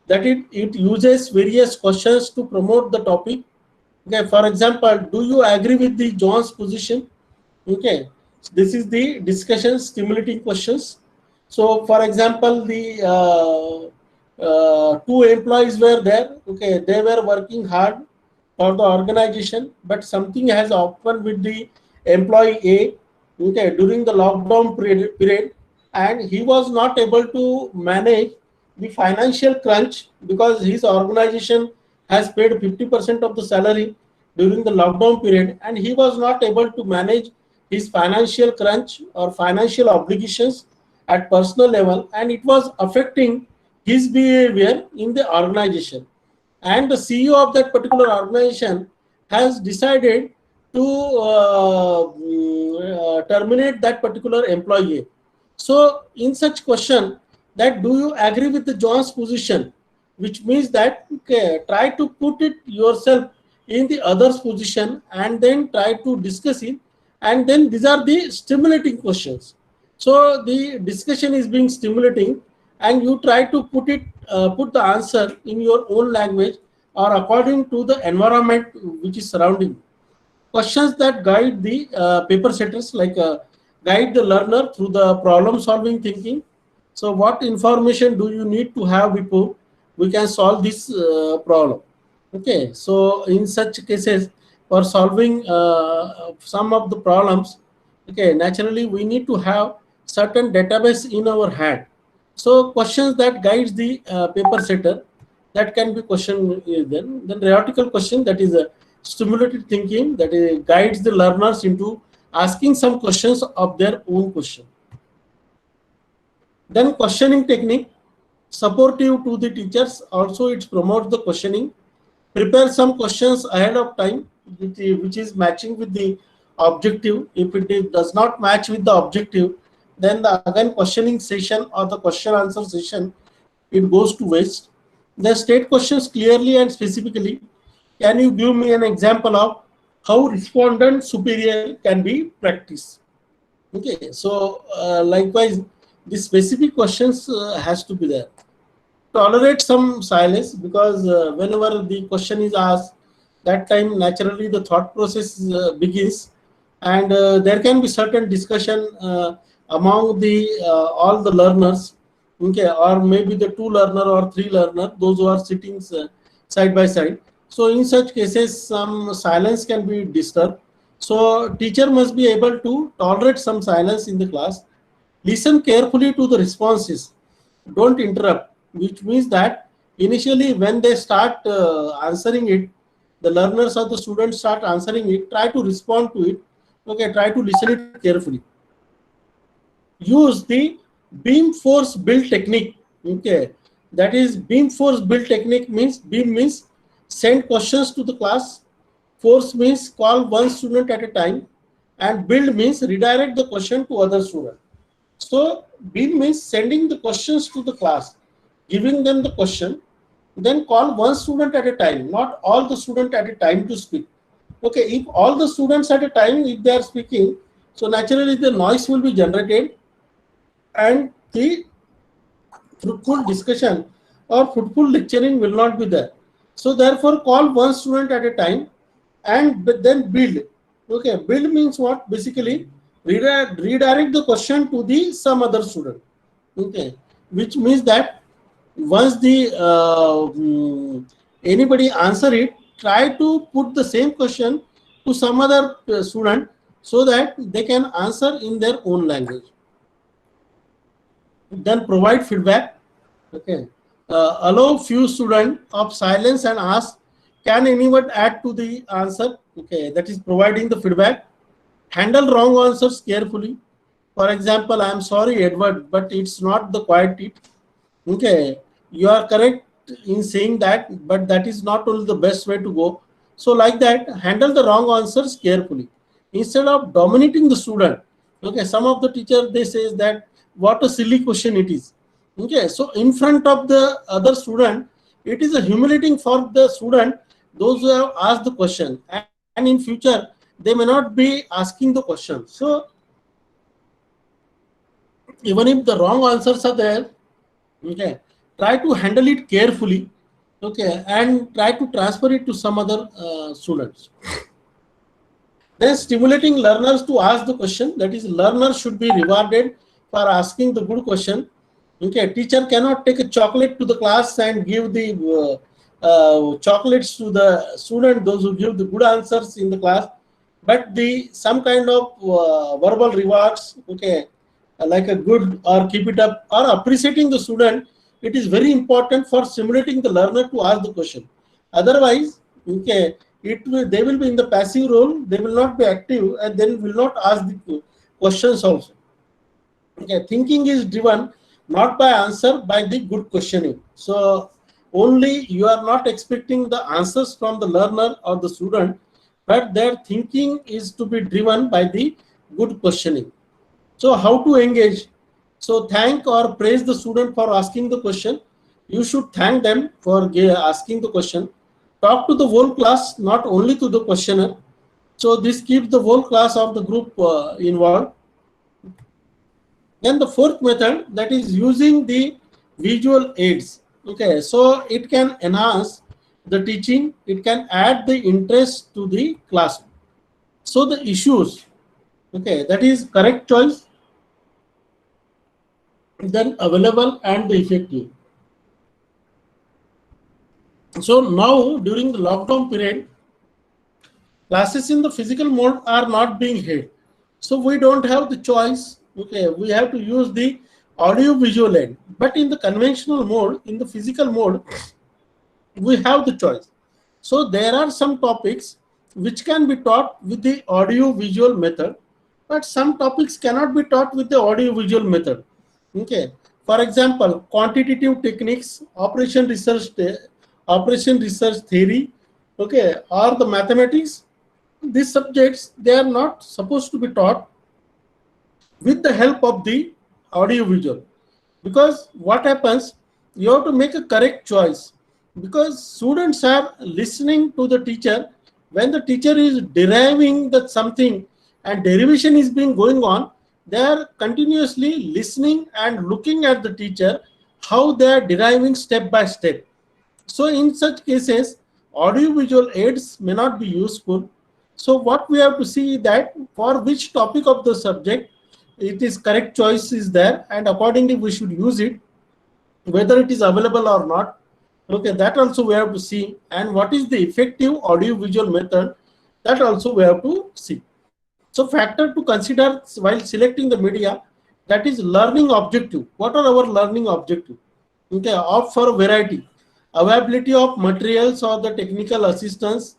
that it uses various questions to promote the topic. Okay, for example, do you agree with the John's position? Okay, this is the discussion stimulating questions. So for example, the 2 employees were there. Okay, they were working hard for the organization, but something has happened with the employee A, okay, during the lockdown period, and he was not able to manage the financial crunch because his organization has paid 50% of the salary during the lockdown period, and he was not able to manage his financial crunch or financial obligations at personal level, and it was affecting his behavior in the organization. And the CEO of that particular organization has decided to terminate that particular employee. So in such question, that do you agree with the John's position, which means that, okay, try to put it yourself in the other's position and then try to discuss it, and then these are the stimulating questions. So the discussion is being stimulating, and you try to put the answer in your own language or according to the environment which is surrounding you. Questions that guide the paper setters, like guide the learner through the problem solving thinking. So what information do you need to have before we can solve this problem? Okay, so in such cases, for solving some of the problems, okay, naturally we need to have certain database in our hand. So questions that guides the paper setter, that can be question then theoretical question, that is a stimulated thinking, that is, guides the learners into asking some questions of their own question. Then questioning technique, supportive to the teachers, also it promotes the questioning. Prepare some questions ahead of time, which is matching with the objective. If does not match with the objective, then the again questioning session or the question answer session, it goes to waste. Then state questions clearly and specifically. Can you give me an example of how respondent superior can be practiced? Okay, so likewise, the specific questions has to be there. Tolerate some silence, because whenever the question is asked, that time naturally the thought process begins, and there can be certain discussion among the all the learners, okay, or maybe the 2 learner or 3 learner, those who are sitting side by side. So in such cases, some silence can be disturbed. So teacher must be able to tolerate some silence in the class. Listen carefully to the responses, don't interrupt, which means that initially when they start answering it, the learners or the students start answering it, try to respond to it, okay, try to listen it carefully. Use the beam force build technique. Okay, that is beam force build technique means beam means send questions to the class, force means call one student at a time, and build means redirect the question to other student. So beam means sending the questions to the class, giving them the question, then call one student at a time, not all the student at a time to speak. Okay, if all the students at a time, if they are speaking, so naturally the noise will be generated and the fruitful discussion or fruitful lecturing will not be there. So therefore call one student at a time and then build. Okay, build means what? Basically redirect the question to the some other student. Okay, which means that once the anybody answer it, try to put the same question to some other student so that they can answer in their own language. Then provide feedback. Okay, allow few students of silence and ask, can anyone add to the answer? Okay, that is providing the feedback. Handle wrong answers carefully. For example, I am sorry, Edward, but it's not the quiet it. Okay, you are correct in saying that, but that is not only the best way to go. So like that, handle the wrong answers carefully instead of dominating the student. Okay, some of the teacher they says that what a silly question it is. Okay, so in front of the other student, it is a humiliating for the student, those who have asked the question, and in future they may not be asking the question. So even if the wrong answers are there, okay, try to handle it carefully, okay, and try to transfer it to some other students. Then stimulating learners to ask the question, that is learners should be rewarded for asking the good question. Okay, teacher cannot take a chocolate to the class and give the chocolates to the student, those who give the good answers in the class, but the some kind of verbal rewards, okay, like a good or keep it up or appreciating the student, it is very important for stimulating the learner to ask the question. Otherwise, okay, it will, they will be in the passive role, they will not be active and then will not ask the questions also. Okay, thinking is driven not by answer, by the good questioning. So only you are not expecting the answers from the learner or the student, but their thinking is to be driven by the good questioning. So how to engage? So thank or praise the student for asking the question. You should thank them for asking the question. Talk to the whole class, not only to the questioner. So this keeps the whole class of the group involved. Then the fourth method, that is using the visual aids. Okay, so it can enhance the teaching, it can add the interest to the class. So the issues, okay, that is correct choice, then available and the effective. So now during the lockdown period, classes in the physical mode are not being held. So we don't have the choice. Okay, we have to use the audio visual aid. But in the conventional mode, in the physical mode, we have the choice. So there are some topics which can be taught with the audio visual method, but some topics cannot be taught with the audio visual method. Okay, for example, quantitative techniques, operation research theory, okay, or the mathematics, these subjects they are not supposed to be taught with the help of the audio visual, because what happens, you have to make a correct choice, because students are listening to the teacher when the teacher is deriving that something and derivation is being going on, they are continuously listening and looking at the teacher how they are deriving step by step. So in such cases, audiovisual aids may not be useful. So what we have to see that for which topic of the subject it is correct choice is there, and accordingly we should use it, whether it is available or not. Okay, that also we have to see, and what is the effective audiovisual method, that also we have to see. So factor to consider while selecting the media, that is learning objective. What are our learning objective? Okay, opt for variety, availability of materials or the technical assistance,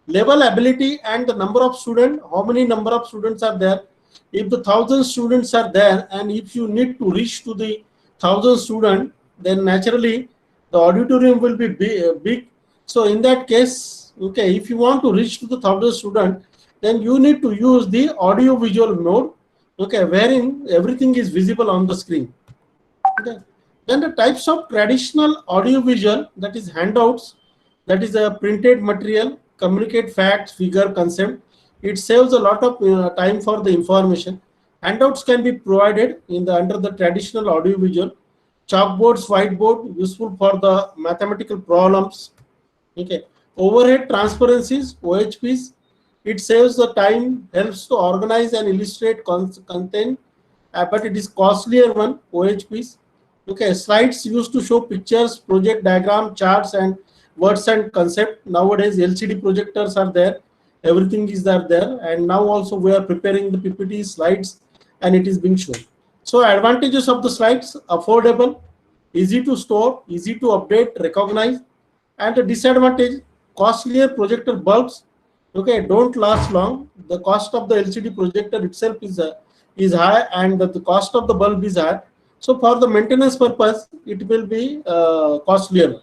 level ability and the number of students, how many number of students are there. if the 1,000 students are there and if you need to reach to the 1,000 student, then naturally the auditorium will be big. So in that case, okay, if you want to reach to the 1,000 student, then you need to use the audio visual mode, okay, wherein everything is visible on the screen. Okay. Then the types of traditional audio visual, that is handouts, that is a printed material, communicate facts, figure, concept. It saves a lot of time for the information. Handouts can be provided in the under the traditional audio visual. Chalkboards, whiteboard, useful for the mathematical problems. Okay. Overhead transparencies, OHPs. It saves the time, helps to organize and illustrate content, but it is costlier one, OHPs. Okay, slides used to show pictures, project diagram, charts, and words and concept. Nowadays, LCD projectors are there. Everything is there. And now also we are preparing the PPT slides and it is being shown. So advantages of the slides: affordable, easy to store, easy to update, recognize. And the disadvantage: costlier projector bulbs. Okay, don't last long. The cost of the LCD projector itself is high, and the cost of the bulb is high. So for the maintenance purpose, it will be costlier.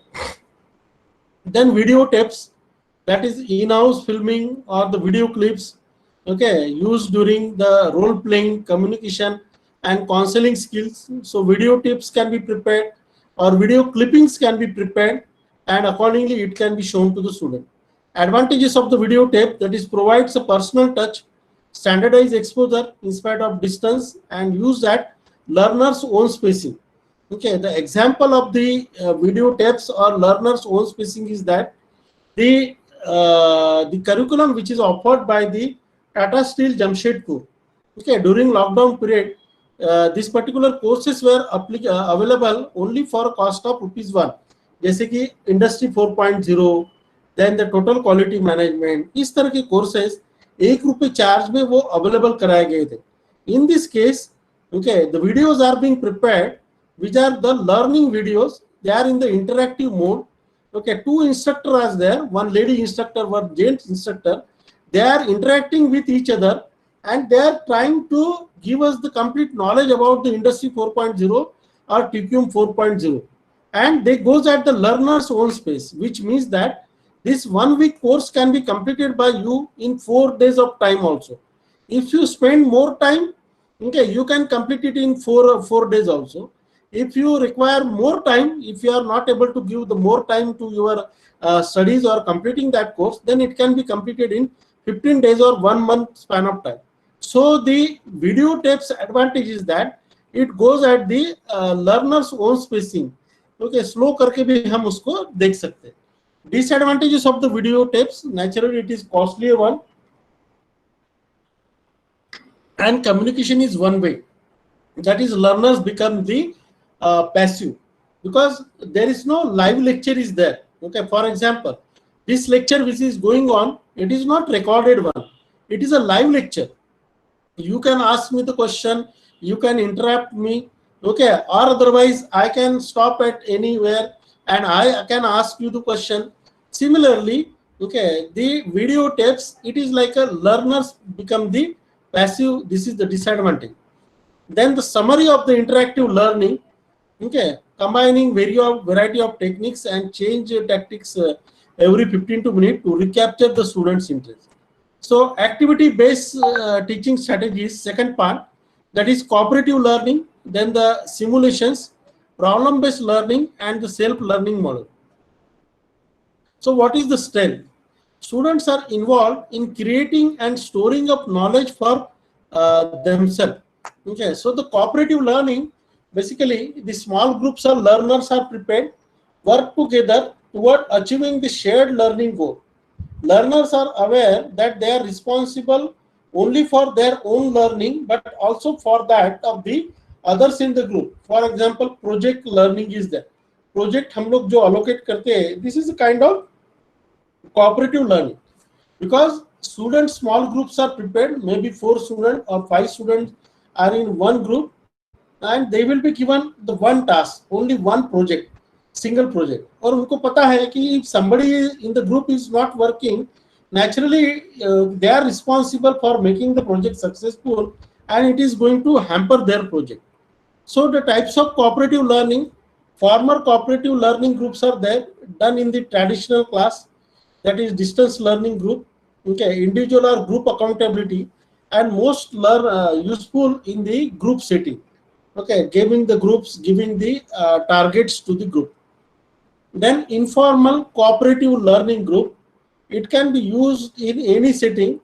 Then video tapes, that is in-house filming or the video clips, okay, used during the role-playing, communication, and counseling skills. So video tapes can be prepared or video clippings can be prepared, and accordingly it can be shown to the student. Advantages of the video tape, that is provides a personal touch, standardized exposure in spite of distance, and use at learners own spacing. Okay, the example of the video tapes or learners own spacing is that the curriculum which is offered by the Tata Steel Jamshedpur. Okay, during lockdown period, these particular courses were available only for a cost of ₹1, जैसे कि Industry 4.0, then the total quality management. इस तरह के courses ₹1 charge में वो available कराए गए थे. In this case, okay, the videos are being prepared, which are the learning videos. They are in the interactive mode. Okay, 2 instructors are there, one lady instructor, one gents instructor. They are interacting with each other and they are trying to give us the complete knowledge about the Industry 4.0 or TQM 4.0. And they goes at the learner's own space, which means that this 1 week course can be completed by you in 4 days of time also. If you spend more time, okay, you can complete it in 4 days also. If you require more time, if you are not able to give the more time to your studies or completing that course, then it can be completed in 15 days or 1 month span of time. So the video tapes advantage is that it goes at the learner's own spacing. Okay, slow करके भी हम उसको देख सकते हैं. Disadvantages of the video tapes: naturally it is costlier one, and communication is one way. That is, learners become the passive because there is no live lecture is there. Okay, for example, this lecture which is going on, it is not recorded one, it is a live lecture. You can ask me the question, you can interrupt me, okay, or otherwise I can stop at anywhere and I can ask you the question. Similarly, okay, the video tapes, it is like a learners become the passive. This is the disadvantage. Then the summary of the interactive learning, okay, combining variety of techniques and change tactics every 15 minutes to recapture the students' interest. So activity-based teaching strategies, second part, that is cooperative learning, then the simulations, problem-based learning, and the self-learning model. So what is the strength? Students are involved in creating and storing up knowledge for themselves. Okay, so the cooperative learning, basically the small groups of learners are prepared, work together toward achieving the shared learning goal. Learners are aware that they are responsible only for their own learning, but also for that of the others in the group. For example, project learning is there. Project हम लोग जो allocate करते हैं, this is a kind of cooperative learning, because students, small groups are prepared, maybe 4 students or 5 students are in one group, and they will be given the one task, only one project, single project. और उनको पता है कि if somebody in the group is not working, naturally they are responsible for making the project successful, and it is going to hamper their project. So the types of cooperative learning, former cooperative learning groups are there, done in the traditional class, that is distance learning group, okay, individual or group accountability, and most useful in the group setting, okay, giving the groups, giving the targets to the group. Then informal cooperative learning group, it can be used in any setting,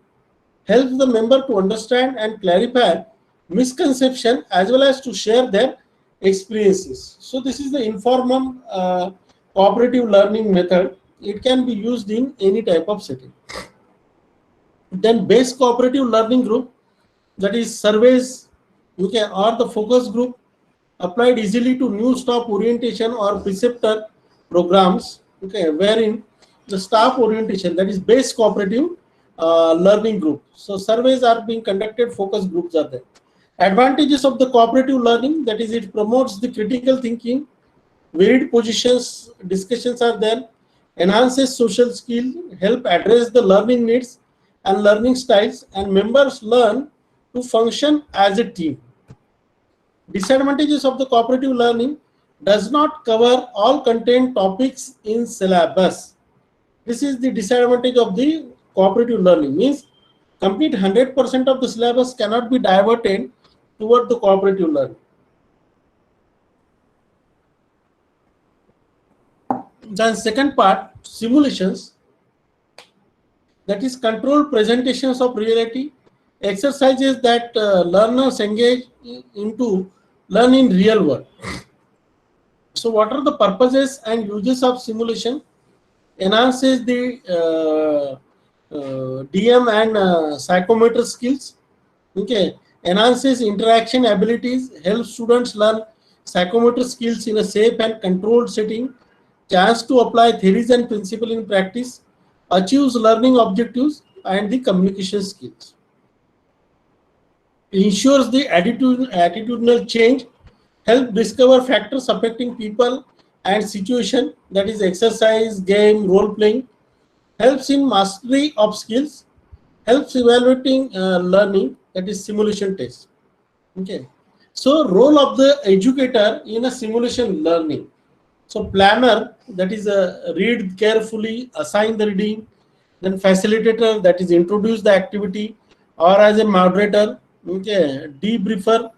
helps the member to understand and clarify misconception as well as to share their experiences. So this is the informal cooperative learning method. It can be used in any type of setting. Then base cooperative learning group, that is surveys, okay, or the focus group, applied easily to new staff orientation or preceptor programs, okay, wherein the staff orientation, that is base cooperative learning group. So surveys are being conducted, focus groups are there. Advantages of the cooperative learning, that is it promotes the critical thinking, varied positions, discussions are there, enhances social skill, help address the learning needs and learning styles, and members learn to function as a team. Disadvantages of the cooperative learning, does not cover all content topics in syllabus. This is the disadvantage of the cooperative learning, means complete 100% of the syllabus cannot be diverted toward the cooperative learning. Then second part, simulations, that is controlled presentations of reality, exercises that learners engage into learn in real world. So what are the purposes and uses of simulation? Enhances the DM and psychometer skills, okay, enhances interaction abilities, helps students learn psychometer skills in a safe and controlled setting, chance to apply theories and principles in practice, achieves learning objectives and the communication skills, ensures the attitudinal change, help discover factors affecting people and situation, that is exercise, game, role playing, helps in mastery of skills, helps evaluating learning, that is simulation test. Okay, so role of the educator in a simulation learning. So planner, that is a read carefully, assign the reading, then facilitator, that is introduce the activity, or as a moderator, okay, debriefer,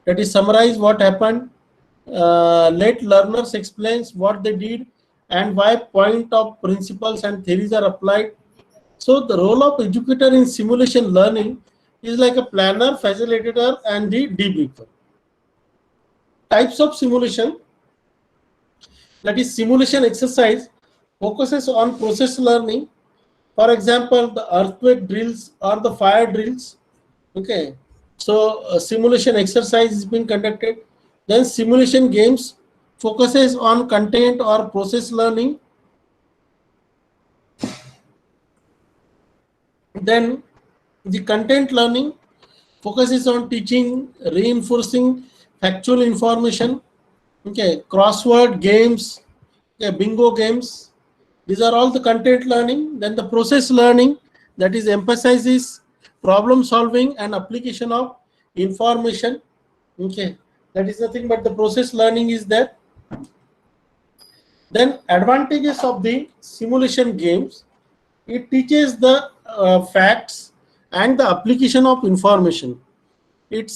that is summarize what happened, let learners explains what they did and why point of principles and theories are applied. So the role of educator in simulation learning is like a planner, facilitator and the debriefer. Types of simulation, that is simulation exercise focuses on process learning. For example, the earthquake drills or the fire drills, okay. So simulation exercise is being conducted. Then simulation games focuses on content or process learning. Then the content learning focuses on teaching, reinforcing factual information, okay, crossword games, okay, bingo games. These are all the content learning. Then the process learning, that is emphasizes problem solving and application of information, okay. That is nothing but the process learning is there. Then advantages of the simulation games, it teaches the facts and the application of information. It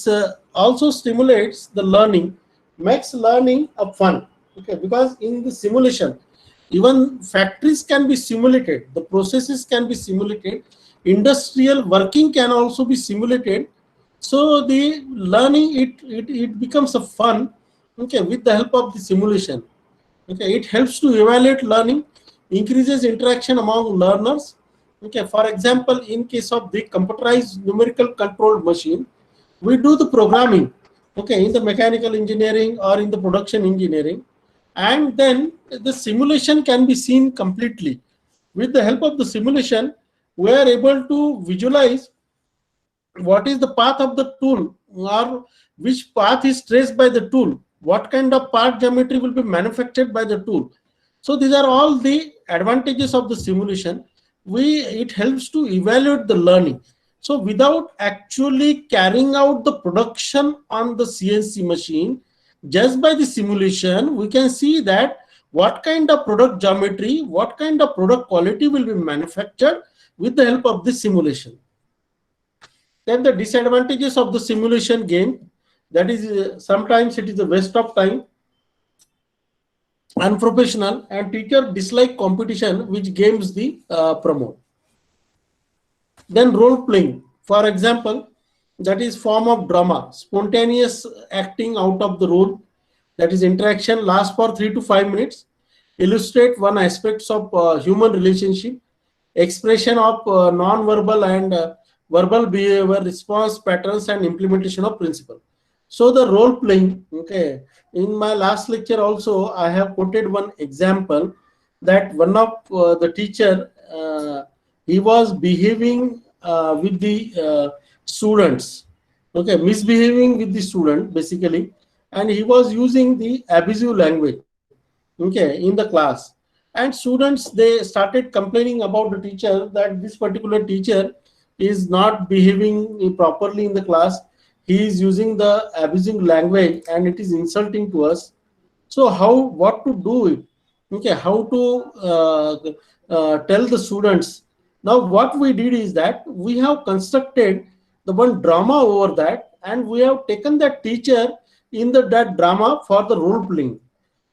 also stimulates the learning, makes learning a fun, okay, because in the simulation even factories can be simulated, the processes can be simulated, industrial working can also be simulated. So the learning, it becomes a fun, okay, with the help of the simulation, okay. It helps to evaluate learning, increases interaction among learners, okay. For example, in case of the computerized numerical controlled machine, we do the programming, okay, in the mechanical engineering or in the production engineering, and then the simulation can be seen completely. With the help of the simulation, we are able to visualize what is the path of the tool, or which path is traced by the tool, what kind of part geometry will be manufactured by the tool. So these are all the advantages of the simulation. It helps to evaluate the learning. So without actually carrying out the production on the CNC machine, just by the simulation, we can see that what kind of product geometry, what kind of product quality will be manufactured with the help of this simulation. Then the disadvantages of the simulation game, that is sometimes it is a waste of time, unprofessional, and teacher dislike competition which games the promote. Then role playing, for example, that is form of drama, spontaneous acting out of the role, that is interaction lasts for 3 to 5 minutes, illustrate one aspects of human relationship, expression of non-verbal and verbal behavior, response patterns, and implementation of principle. So the role playing, okay, in my last lecture also I have quoted one example that one of the teacher, he was behaving with the students, okay, misbehaving with the student basically, and he was using the abusive language, okay, in the class. And students, they started complaining about the teacher that this particular teacher is not behaving properly in the class. He is using the abusive language and it is insulting to us. So how, what to do it, okay, how to tell the students. Now what we did is that we have constructed the one drama over that, and we have taken that teacher in that drama for the role playing,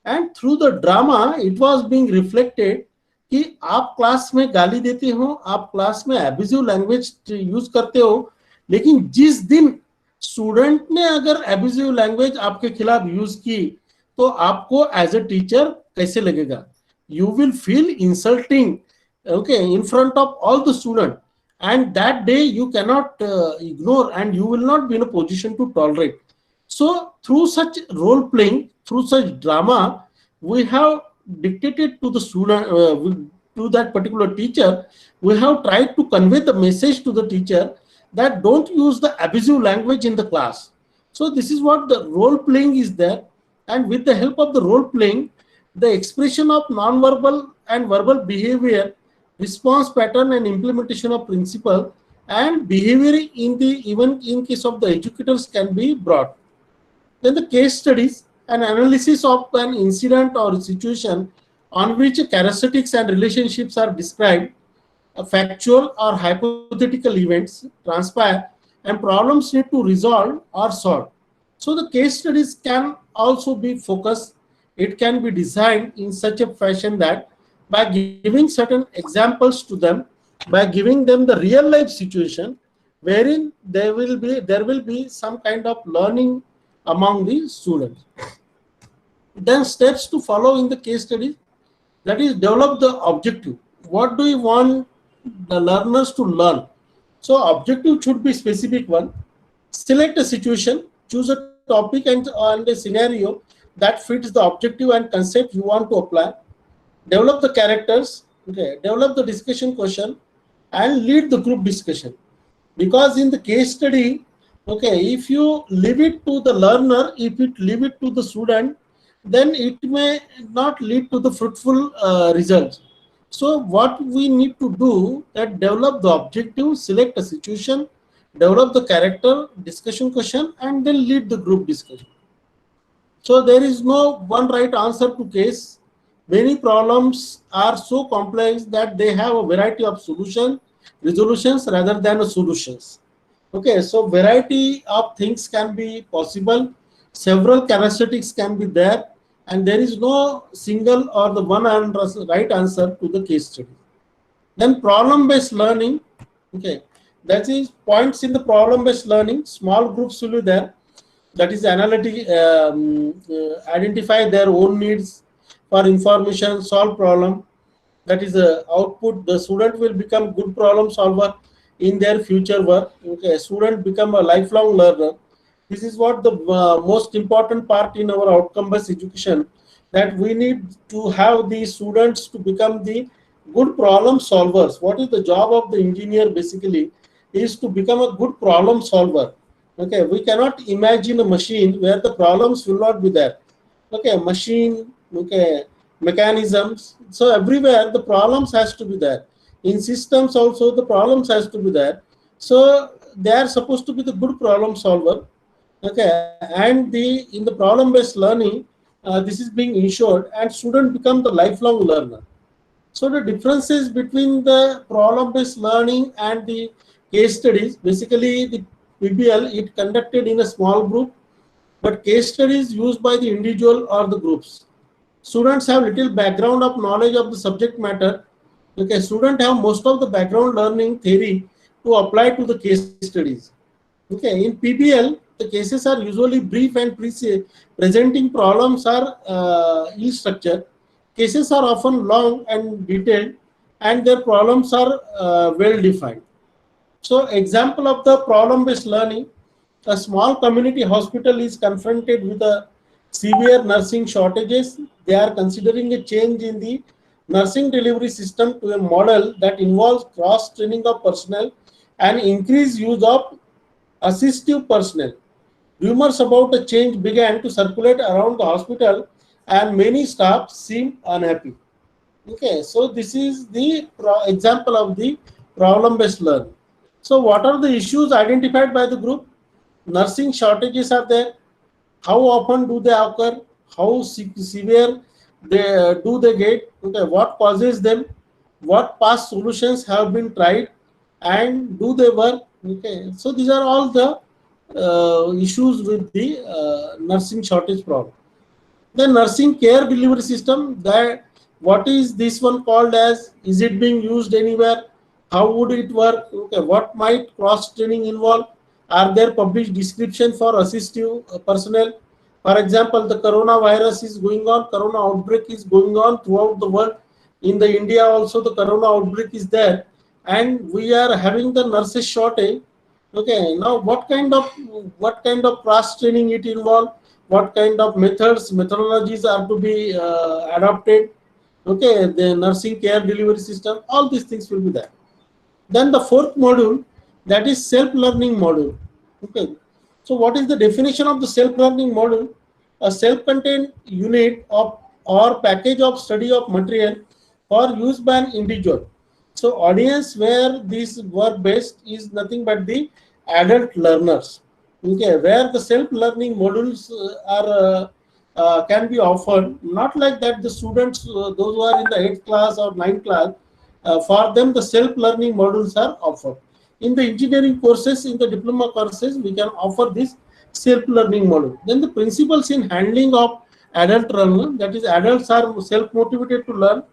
and through the drama it was being reflected कि आप class में गाली देते हो, आप class में abusive language use करते हो, लेकिन जिस दिन स्टूडेंट ने अगर एब्यूजिव लैंग्वेज आपके खिलाफ यूज की तो आपको एज ए टीचर कैसे लगेगा? You will feel insulting, okay, in front of all the student, and that day you cannot ignore, and you will not be in a position to tolerate. So through such role playing, through such drama, we have dictated to the student, to that particular teacher, we have tried to convey the message to the teacher that don't use the abusive language in the class. So this is what the role playing is there, and with the help of the role playing, the expression of non-verbal and verbal behavior, response pattern, and implementation of principle and behavior in the, even in case of the educators, can be brought. Then the case studies, an analysis of an incident or situation on which characteristics and relationships are described, factual or hypothetical events transpire, and problems need to resolve or solve. So the case studies can also be focused. It can be designed in such a fashion that by giving certain examples to them, by giving them the real life situation wherein there will be some kind of learning among the students. Then steps to follow in the case study, that is develop the objective. What do you want the learners to learn? So objective should be specific one. Select a situation, choose a topic and a scenario that fits the objective and concept you want to apply. Develop the characters, okay, develop the discussion question, and lead the group discussion. Because in the case study, okay, if you leave it to the learner, if it leave it to the student, then it may not lead to the fruitful results. So what we need to do, that develop the objective, select a situation, develop the character, discussion question, and then lead the group discussion. So there is no one right answer to case. Many problems are so complex that they have a variety of resolutions rather than solutions. Okay, so variety of things can be possible, several characteristics can be there, and there is no single or the one right answer to the case study. Then problem-based learning, okay, that is points in the problem-based learning. Small groups will be there, that is analytic, identify their own needs for information, solve problem, that is the output. The student will become good problem solver in their future work. Okay, student become a lifelong learner. This is what the most important part in our outcome-based education, that we need to have the students to become the good problem solvers. What is the job of the engineer basically is to become a good problem solver. Okay, we cannot imagine a machine where the problems will not be there. Okay, machine, okay, mechanisms. So everywhere the problems has to be there. In systems also the problems has to be there. So they are supposed to be the good problem solver. Okay, and in the problem based learning, this is being ensured, and student become the lifelong learner. So the differences between the problem-based learning and the case studies, basically the PBL, it conducted in a small group, but case studies used by the individual or the groups. Students have little background of knowledge of the subject matter. Okay, students have most of the background learning theory to apply to the case studies. Okay, in PBL, the cases are usually brief and presenting problems are ill-structured. Cases are often long and detailed, and their problems are well-defined. So, example of the problem-based learning: a small community hospital is confronted with a severe nursing shortages. They are considering a change in the nursing delivery system to a model that involves cross-training of personnel and increased use of assistive personnel. Rumors about a change began to circulate around the hospital, and many staff seemed unhappy. Okay, so this is the example of the problem-based learning. So, what are the issues identified by the group? Nursing shortages are there. How often do they occur? How severe do they get? Okay, what causes them? What past solutions have been tried, and do they work? Okay, so these are all the issues with the nursing shortage problem. The nursing care delivery system, that what is this one called as? Is it being used anywhere? How would it work? Okay, what might cross training involve? Are there published description for assistive personnel? For example, the coronavirus is going on, corona outbreak is going on throughout the world. In the India also the corona outbreak is there, and we are having the nurses shortage. Okay, now what kind of cross training it involve? What kind of methodologies are to be adopted? Okay, the nursing care delivery system, all these things will be there. Then the fourth module, that is self-learning module. Okay, so what is the definition of the self-learning module? A self-contained unit of or package of study of material for use by an individual. So audience where this work based is nothing but the adult learners. Okay, where the self-learning modules can be offered, not like that the students, those who are in the 8th class or 9th class, for them the self-learning modules are offered. In the engineering courses, in the diploma courses, we can offer this self-learning module. Then the principles in handling of adult learner, that is adults are self-motivated to learn.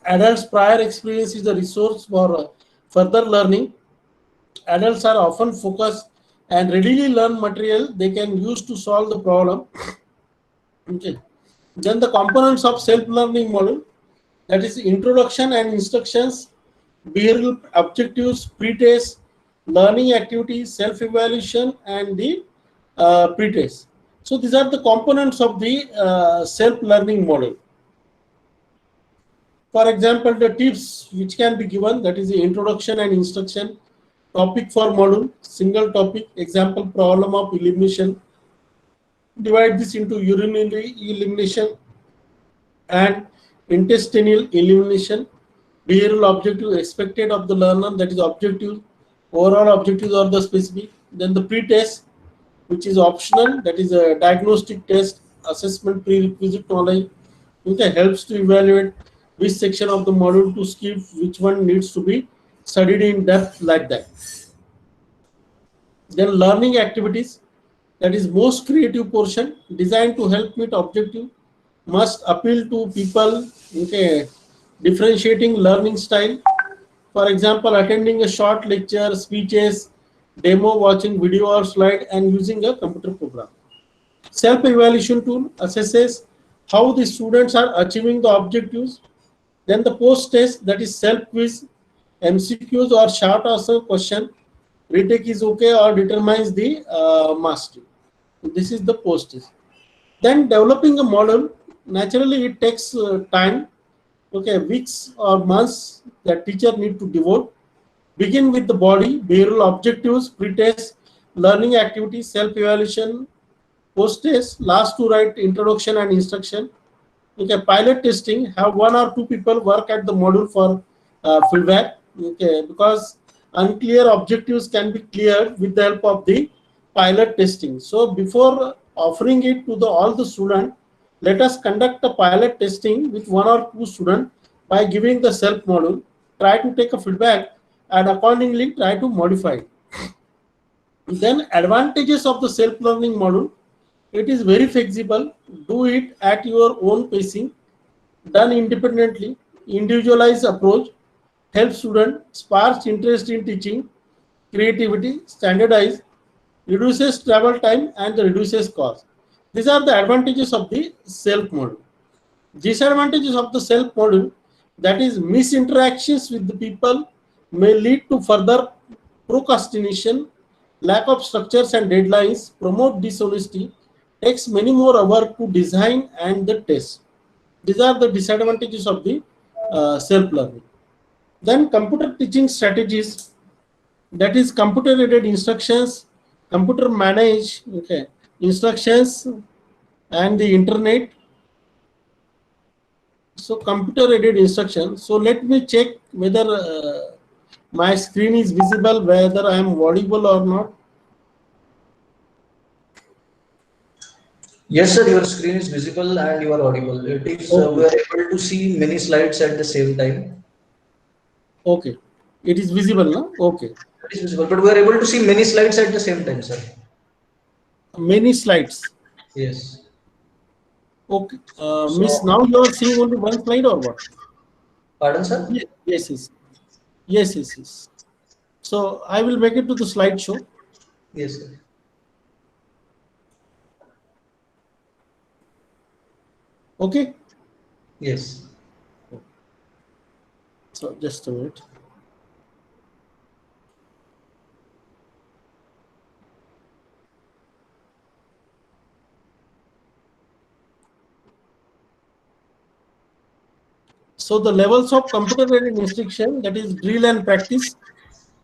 Adults' prior experience is the resource for further learning. Adults are often focused and readily learn material they can use to solve the problem. Okay. Then the components of self-learning module, that is introduction and instructions, behavioral objectives, pre-test, learning activities, self-evaluation, and the pre-test. So these are the components of the self-learning module. For example, the tips which can be given, that is the introduction and instruction, topic for module, single topic, example problem of elimination. Divide this into urinary elimination and intestinal elimination. Behavioral objective expected of the learner, that is objective. Overall objectives are the specific. Then the pre-test, which is optional, that is a diagnostic test, assessment prerequisite knowledge. It helps to evaluate which section of the module to skip, which one needs to be studied in depth, like that. Then learning activities, that is most creative portion, designed to help meet objective, must appeal to people. Okay, differentiating learning style. For example, attending a short lecture, speeches, demo, watching video or slide, and using a computer program. Self-evaluation tool assesses how the students are achieving the objectives. Then the post-test, that is self-quiz, MCQs or short answer question. Retake is okay or determines the mastery. This is the post-test. Then developing a model, naturally it takes time. Okay, weeks or months that teacher need to devote. Begin with the body, behavioral objectives, pre-test, learning activities, self-evaluation, post-test, last to write introduction and instruction. Okay, pilot testing, have one or two people work at the module for feedback. Okay, because unclear objectives can be cleared with the help of the pilot testing. So before offering it to all the students, let us conduct a pilot testing with 1 or 2 students by giving the self module. Try to take a feedback and accordingly try to modify it. Then advantages of the self-learning module: it is very flexible, do it at your own pacing, done independently, individualized approach, help student, sparks interest in teaching, creativity, standardize, reduces travel time and reduces cost. These are the advantages of the self module. Disadvantages of the self module: that is misinteractions with the people may lead to further procrastination, lack of structures and deadlines, promote dishonesty, takes many more hours to design and the test. These are the disadvantages of the self learning. Then computer teaching strategies, that is computer aided instructions, computer manage, okay, instructions and the internet. So computer aided instruction. So let me check whether my screen is visible, whether I am audible or not. Yes, sir, your screen is visible and you are audible. It is, we Okay, are able to see many slides at the same time. okay, it is visible now. Okay, It is visible, but we are able to see many slides at the same time, sir. many slides. Yes. Okay, Miss, So, now you are seeing only one slide or what? pardon, sir? Yes, yes, yes, yes, yes, yes. So I will make it to the slideshow. Yes, sir. Okay, Yes. so just a minute. So the levels of computer-aided instruction, that is drill and practice,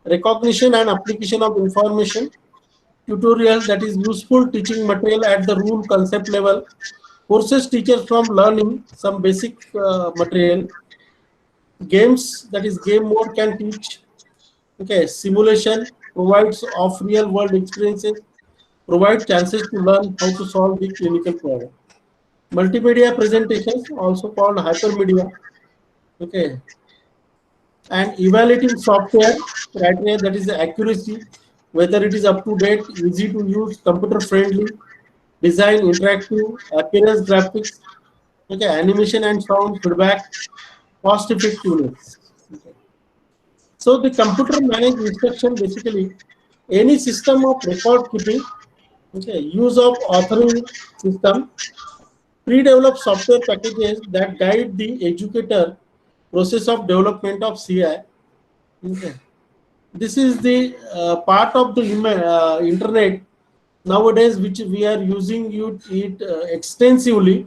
recognition and application of information, tutorial, that is useful teaching material at the rule concept level, courses teachers from learning some basic material, games, that is game mode can teach, okay, simulation provides of real world experiences, provide chances to learn how to solve the clinical problem. Multimedia presentations, also called hypermedia, okay, and evaluating software criteria, that is the accuracy, whether it is up to date, easy to use, computer friendly, design, interactive, appearance, graphics, okay, animation and sound, feedback, cost effectiveness. Okay. So the computer managed instruction, basically any system of record keeping, okay, use of authoring system, pre-developed software packages that guide the educator process of development of CI. Okay. This is the part of the internet nowadays which we are using it extensively,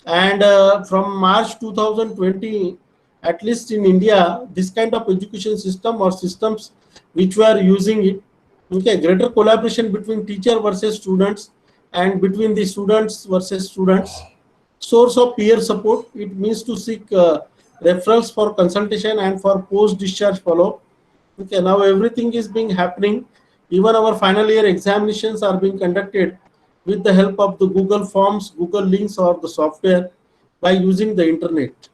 and from March 2020, at least in India, this kind of education system or systems which we are using it, okay, greater collaboration between teacher versus students and between the students versus students, source of peer support, it means to seek referrals for consultation and for post discharge follow. Okay, now everything is being happening. Even our final year examinations are being conducted with the help of the Google Forms, Google Links, or the software by using the internet.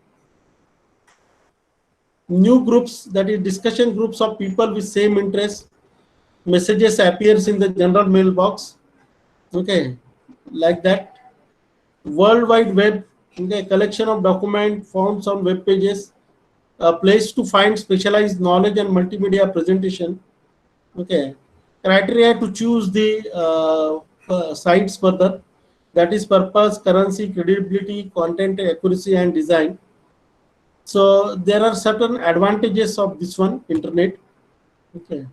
New groups, that is discussion groups of people with same interest, messages appears in the general mailbox. Okay, like that. World Wide Web, okay, collection of document forms on web pages, a place to find specialized knowledge and multimedia presentation. Okay, criteria to choose the sites further, that is purpose, currency, credibility, content accuracy and design. So there are certain advantages of this one internet. Okay,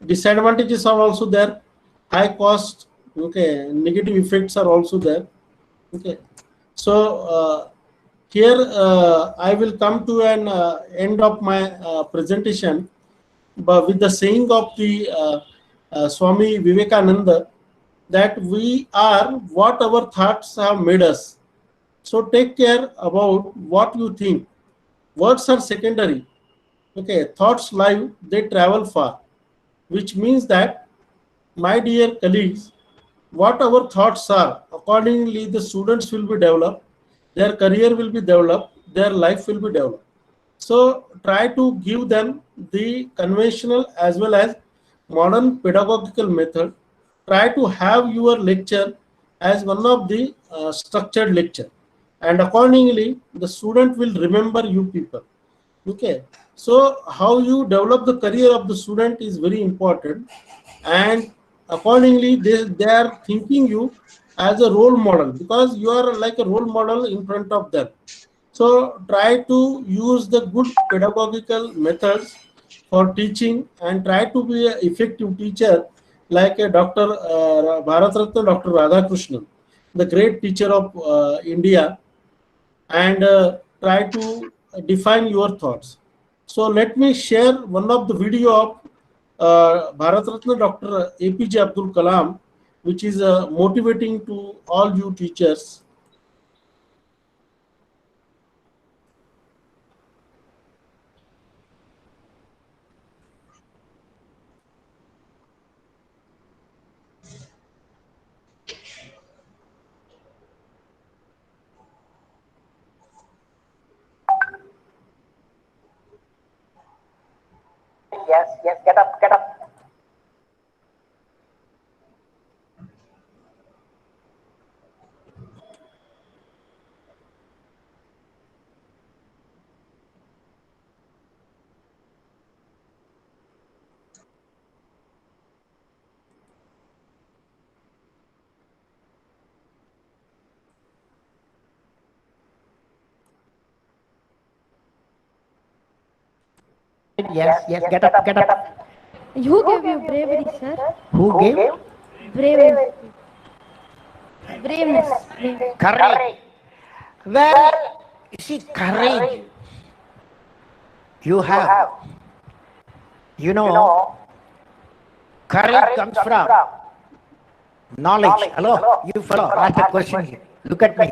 disadvantages are also there, high cost, okay, negative effects are also there. Okay, so here I will come to an end of my presentation, but with the saying of the Swami Vivekananda, that we are what our thoughts have made us. So take care about what you think. Words are secondary. Okay, thoughts live, they travel far, which means that, my dear colleagues, what our thoughts are, accordingly, the students will be developed, their career will be developed, their life will be developed. So try to give them the conventional as well as modern pedagogical method. Try to have your lecture as one of the structured lecture, and accordingly the student will remember you people. Okay, so how you develop the career of the student is very important, and accordingly they are thinking you as a role model, because you are like a role model in front of them. So try to use the good pedagogical methods for teaching, and try to be an effective teacher like a Dr. Bharat Ratna Dr. Radhakrishnan, the great teacher of India, and try to define your thoughts. So let me share one of the video of Bharat Ratna Dr. APJ Abdul Kalam, which is motivating to all you teachers. Yes, yes, get up, get up. Yes, yes, get up, get up. Who gave you bravery, sir? Who gave? Bravery. Braveness. Courage. Well, you see, courage you have. You know, courage comes from knowledge. Hello, you fellow, ask the question here. Look at me.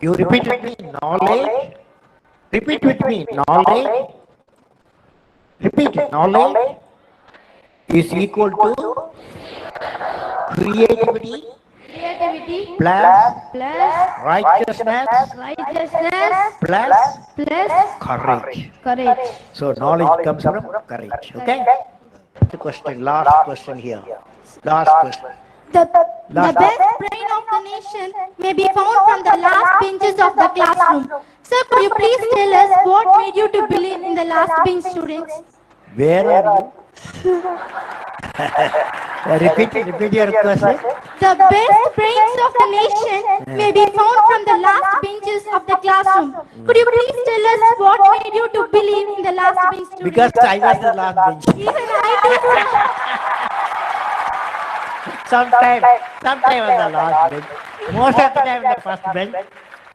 You repeat with me, knowledge. Repeat with me, knowledge. Repeat it, knowledge is equal to creativity Creativity plus plus righteousness righteousness plus plus courage. courage. So knowledge comes from courage. Okay? The question, last question here. Last question. The best brain of the nation may be found from the last benches of the classroom. Sir, could you please tell us what made you to believe in the last bench students? Where are you? Repeat your question. The best brains of the nation may be found from the last benches of the classroom. Could you please tell us what made you to believe in the last bench students? Because I was the last bench. Even I do, sir. Sometimes on the last bench. Most of the time the first bench.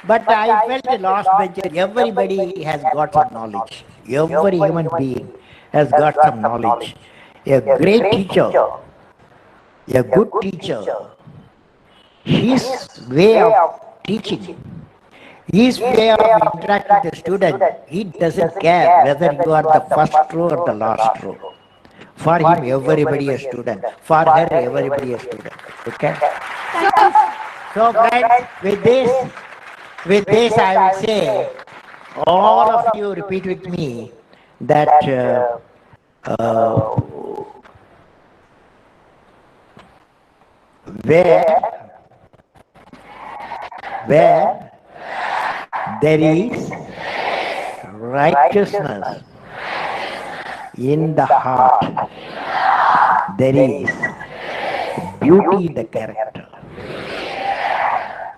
But I felt the last bench. Everybody has got some knowledge. Every human being has got some knowledge. A great teacher, a good teacher, his way of teaching, his way of interacting with the student, he doesn't care whether you are the first row or the last row. For him, everybody a student. For her, everybody a student. Okay? So friends, with this I will say, all of you repeat with me that where there is righteousness in the heart, there is beauty in the character.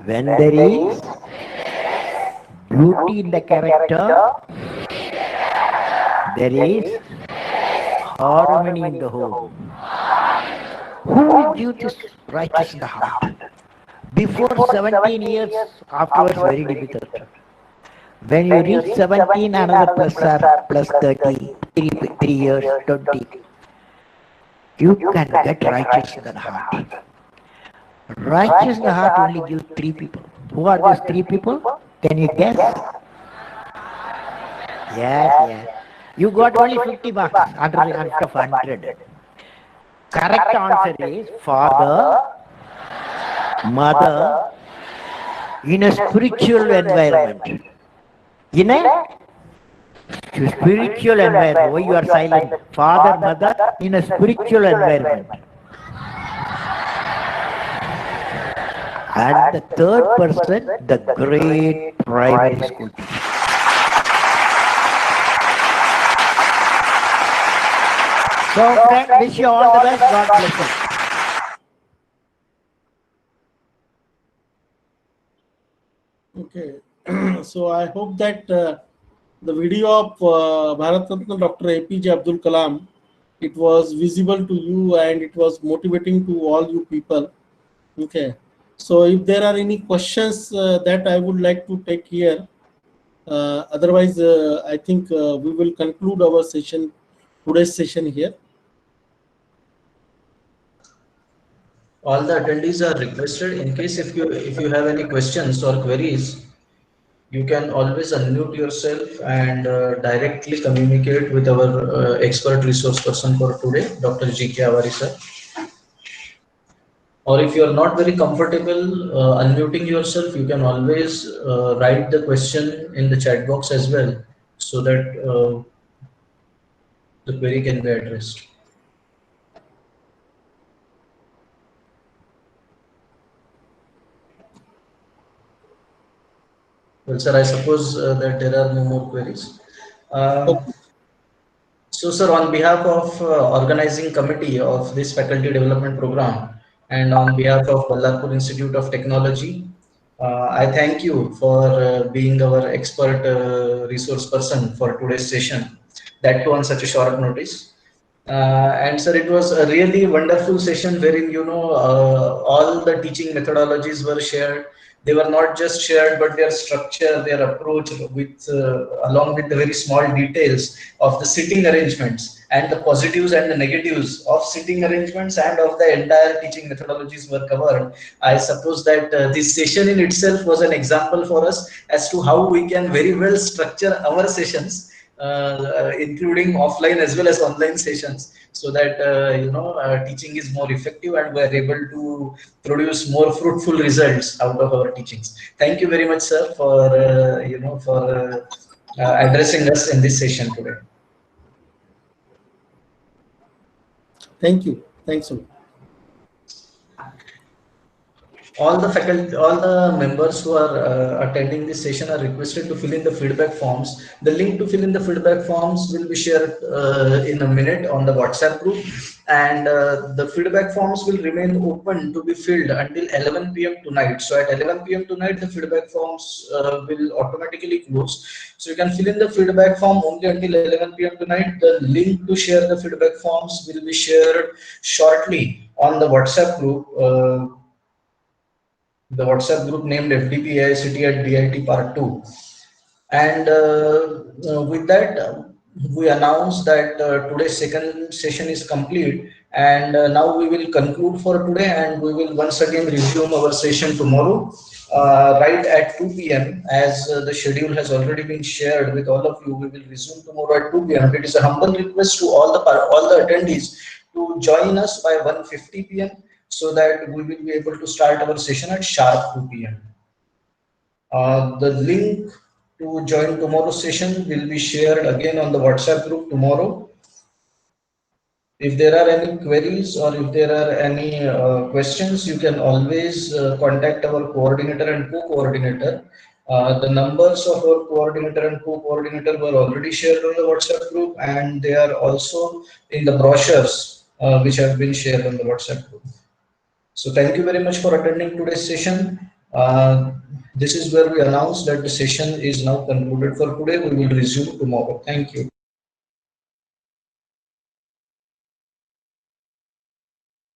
When there is beauty in the character, there is harmony in the home. Who will give this righteous in the heart? Before 17 years, afterwards very difficult. When you reach 17, another plus 30, 3 years, 20, you can get righteous in the heart. Righteous in the heart only gives 3 people. Who are these 3 people? Can you guess? Yes. You got only 50 marks out of 100. Correct answer is father, mother, in a spiritual environment. In a spiritual environment. Why you are silent? Father, mother, in a spiritual environment. And the third person, the great primary school teacher. So, friend, wish you all the best. God bless you. Okay, so I hope that the video of Bharat Ratna Dr. APJ Abdul Kalam, it was visible to you and it was motivating to all you people. Okay, so if there are any questions that I would like to take here, otherwise I think we will conclude our session, today's session here. All the attendees are requested, in case if you have any questions or queries, you can always unmute yourself and directly communicate with our expert resource person for today, Dr. G.K. Avari sir. Or if you are not very comfortable unmuting yourself, you can always write the question in the chat box as well, so that the query can be addressed. Well, sir, I suppose that there are no more queries. Okay. So, sir, on behalf of organizing committee of this faculty development program and on behalf of Ballarpur Institute of Technology, I thank you for being our expert resource person for today's session, that too on such a short notice. And sir, it was a really wonderful session wherein, all the teaching methodologies were shared. They were not just shared, but their structure, their approach, with along with the very small details of the sitting arrangements and the positives and the negatives of sitting arrangements and of the entire teaching methodologies were covered. I suppose that this session in itself was an example for us as to how we can very well structure our sessions, including offline as well as online sessions, so that teaching is more effective and we are able to produce more fruitful results out of our teachings. Thank you very much, sir, for addressing us in this session today. Thank you. Thanks so much. All the faculty, all the members who are attending this session are requested to fill in the feedback forms. The link to fill in the feedback forms will be shared in a minute on the WhatsApp group, and the feedback forms will remain open to be filled until 11 p.m. tonight. So at 11 p.m. tonight, the feedback forms will automatically close. So you can fill in the feedback form only until 11 p.m. tonight. The link to share the feedback forms will be shared shortly on the WhatsApp group. The WhatsApp group named FDP-AICT at DIT Part 2. And with that, we announce that today's second session is complete, and now we will conclude for today, and we will once again resume our session tomorrow right at 2 p.m. as the schedule has already been shared with all of you. We will resume tomorrow at 2 p.m. It is a humble request to all the attendees to join us by 1:50 p.m. so that we will be able to start our session at sharp 2 p.m. The link to join tomorrow's session will be shared again on the WhatsApp group tomorrow. If there are any queries or if there are any questions, you can always contact our coordinator and co-coordinator. The numbers of our coordinator and co-coordinator were already shared on the WhatsApp group, and they are also in the brochures which have been shared on the WhatsApp group. So thank you very much for attending today's session. This is where we announce that the session is now concluded for today. We will resume tomorrow. Thank you.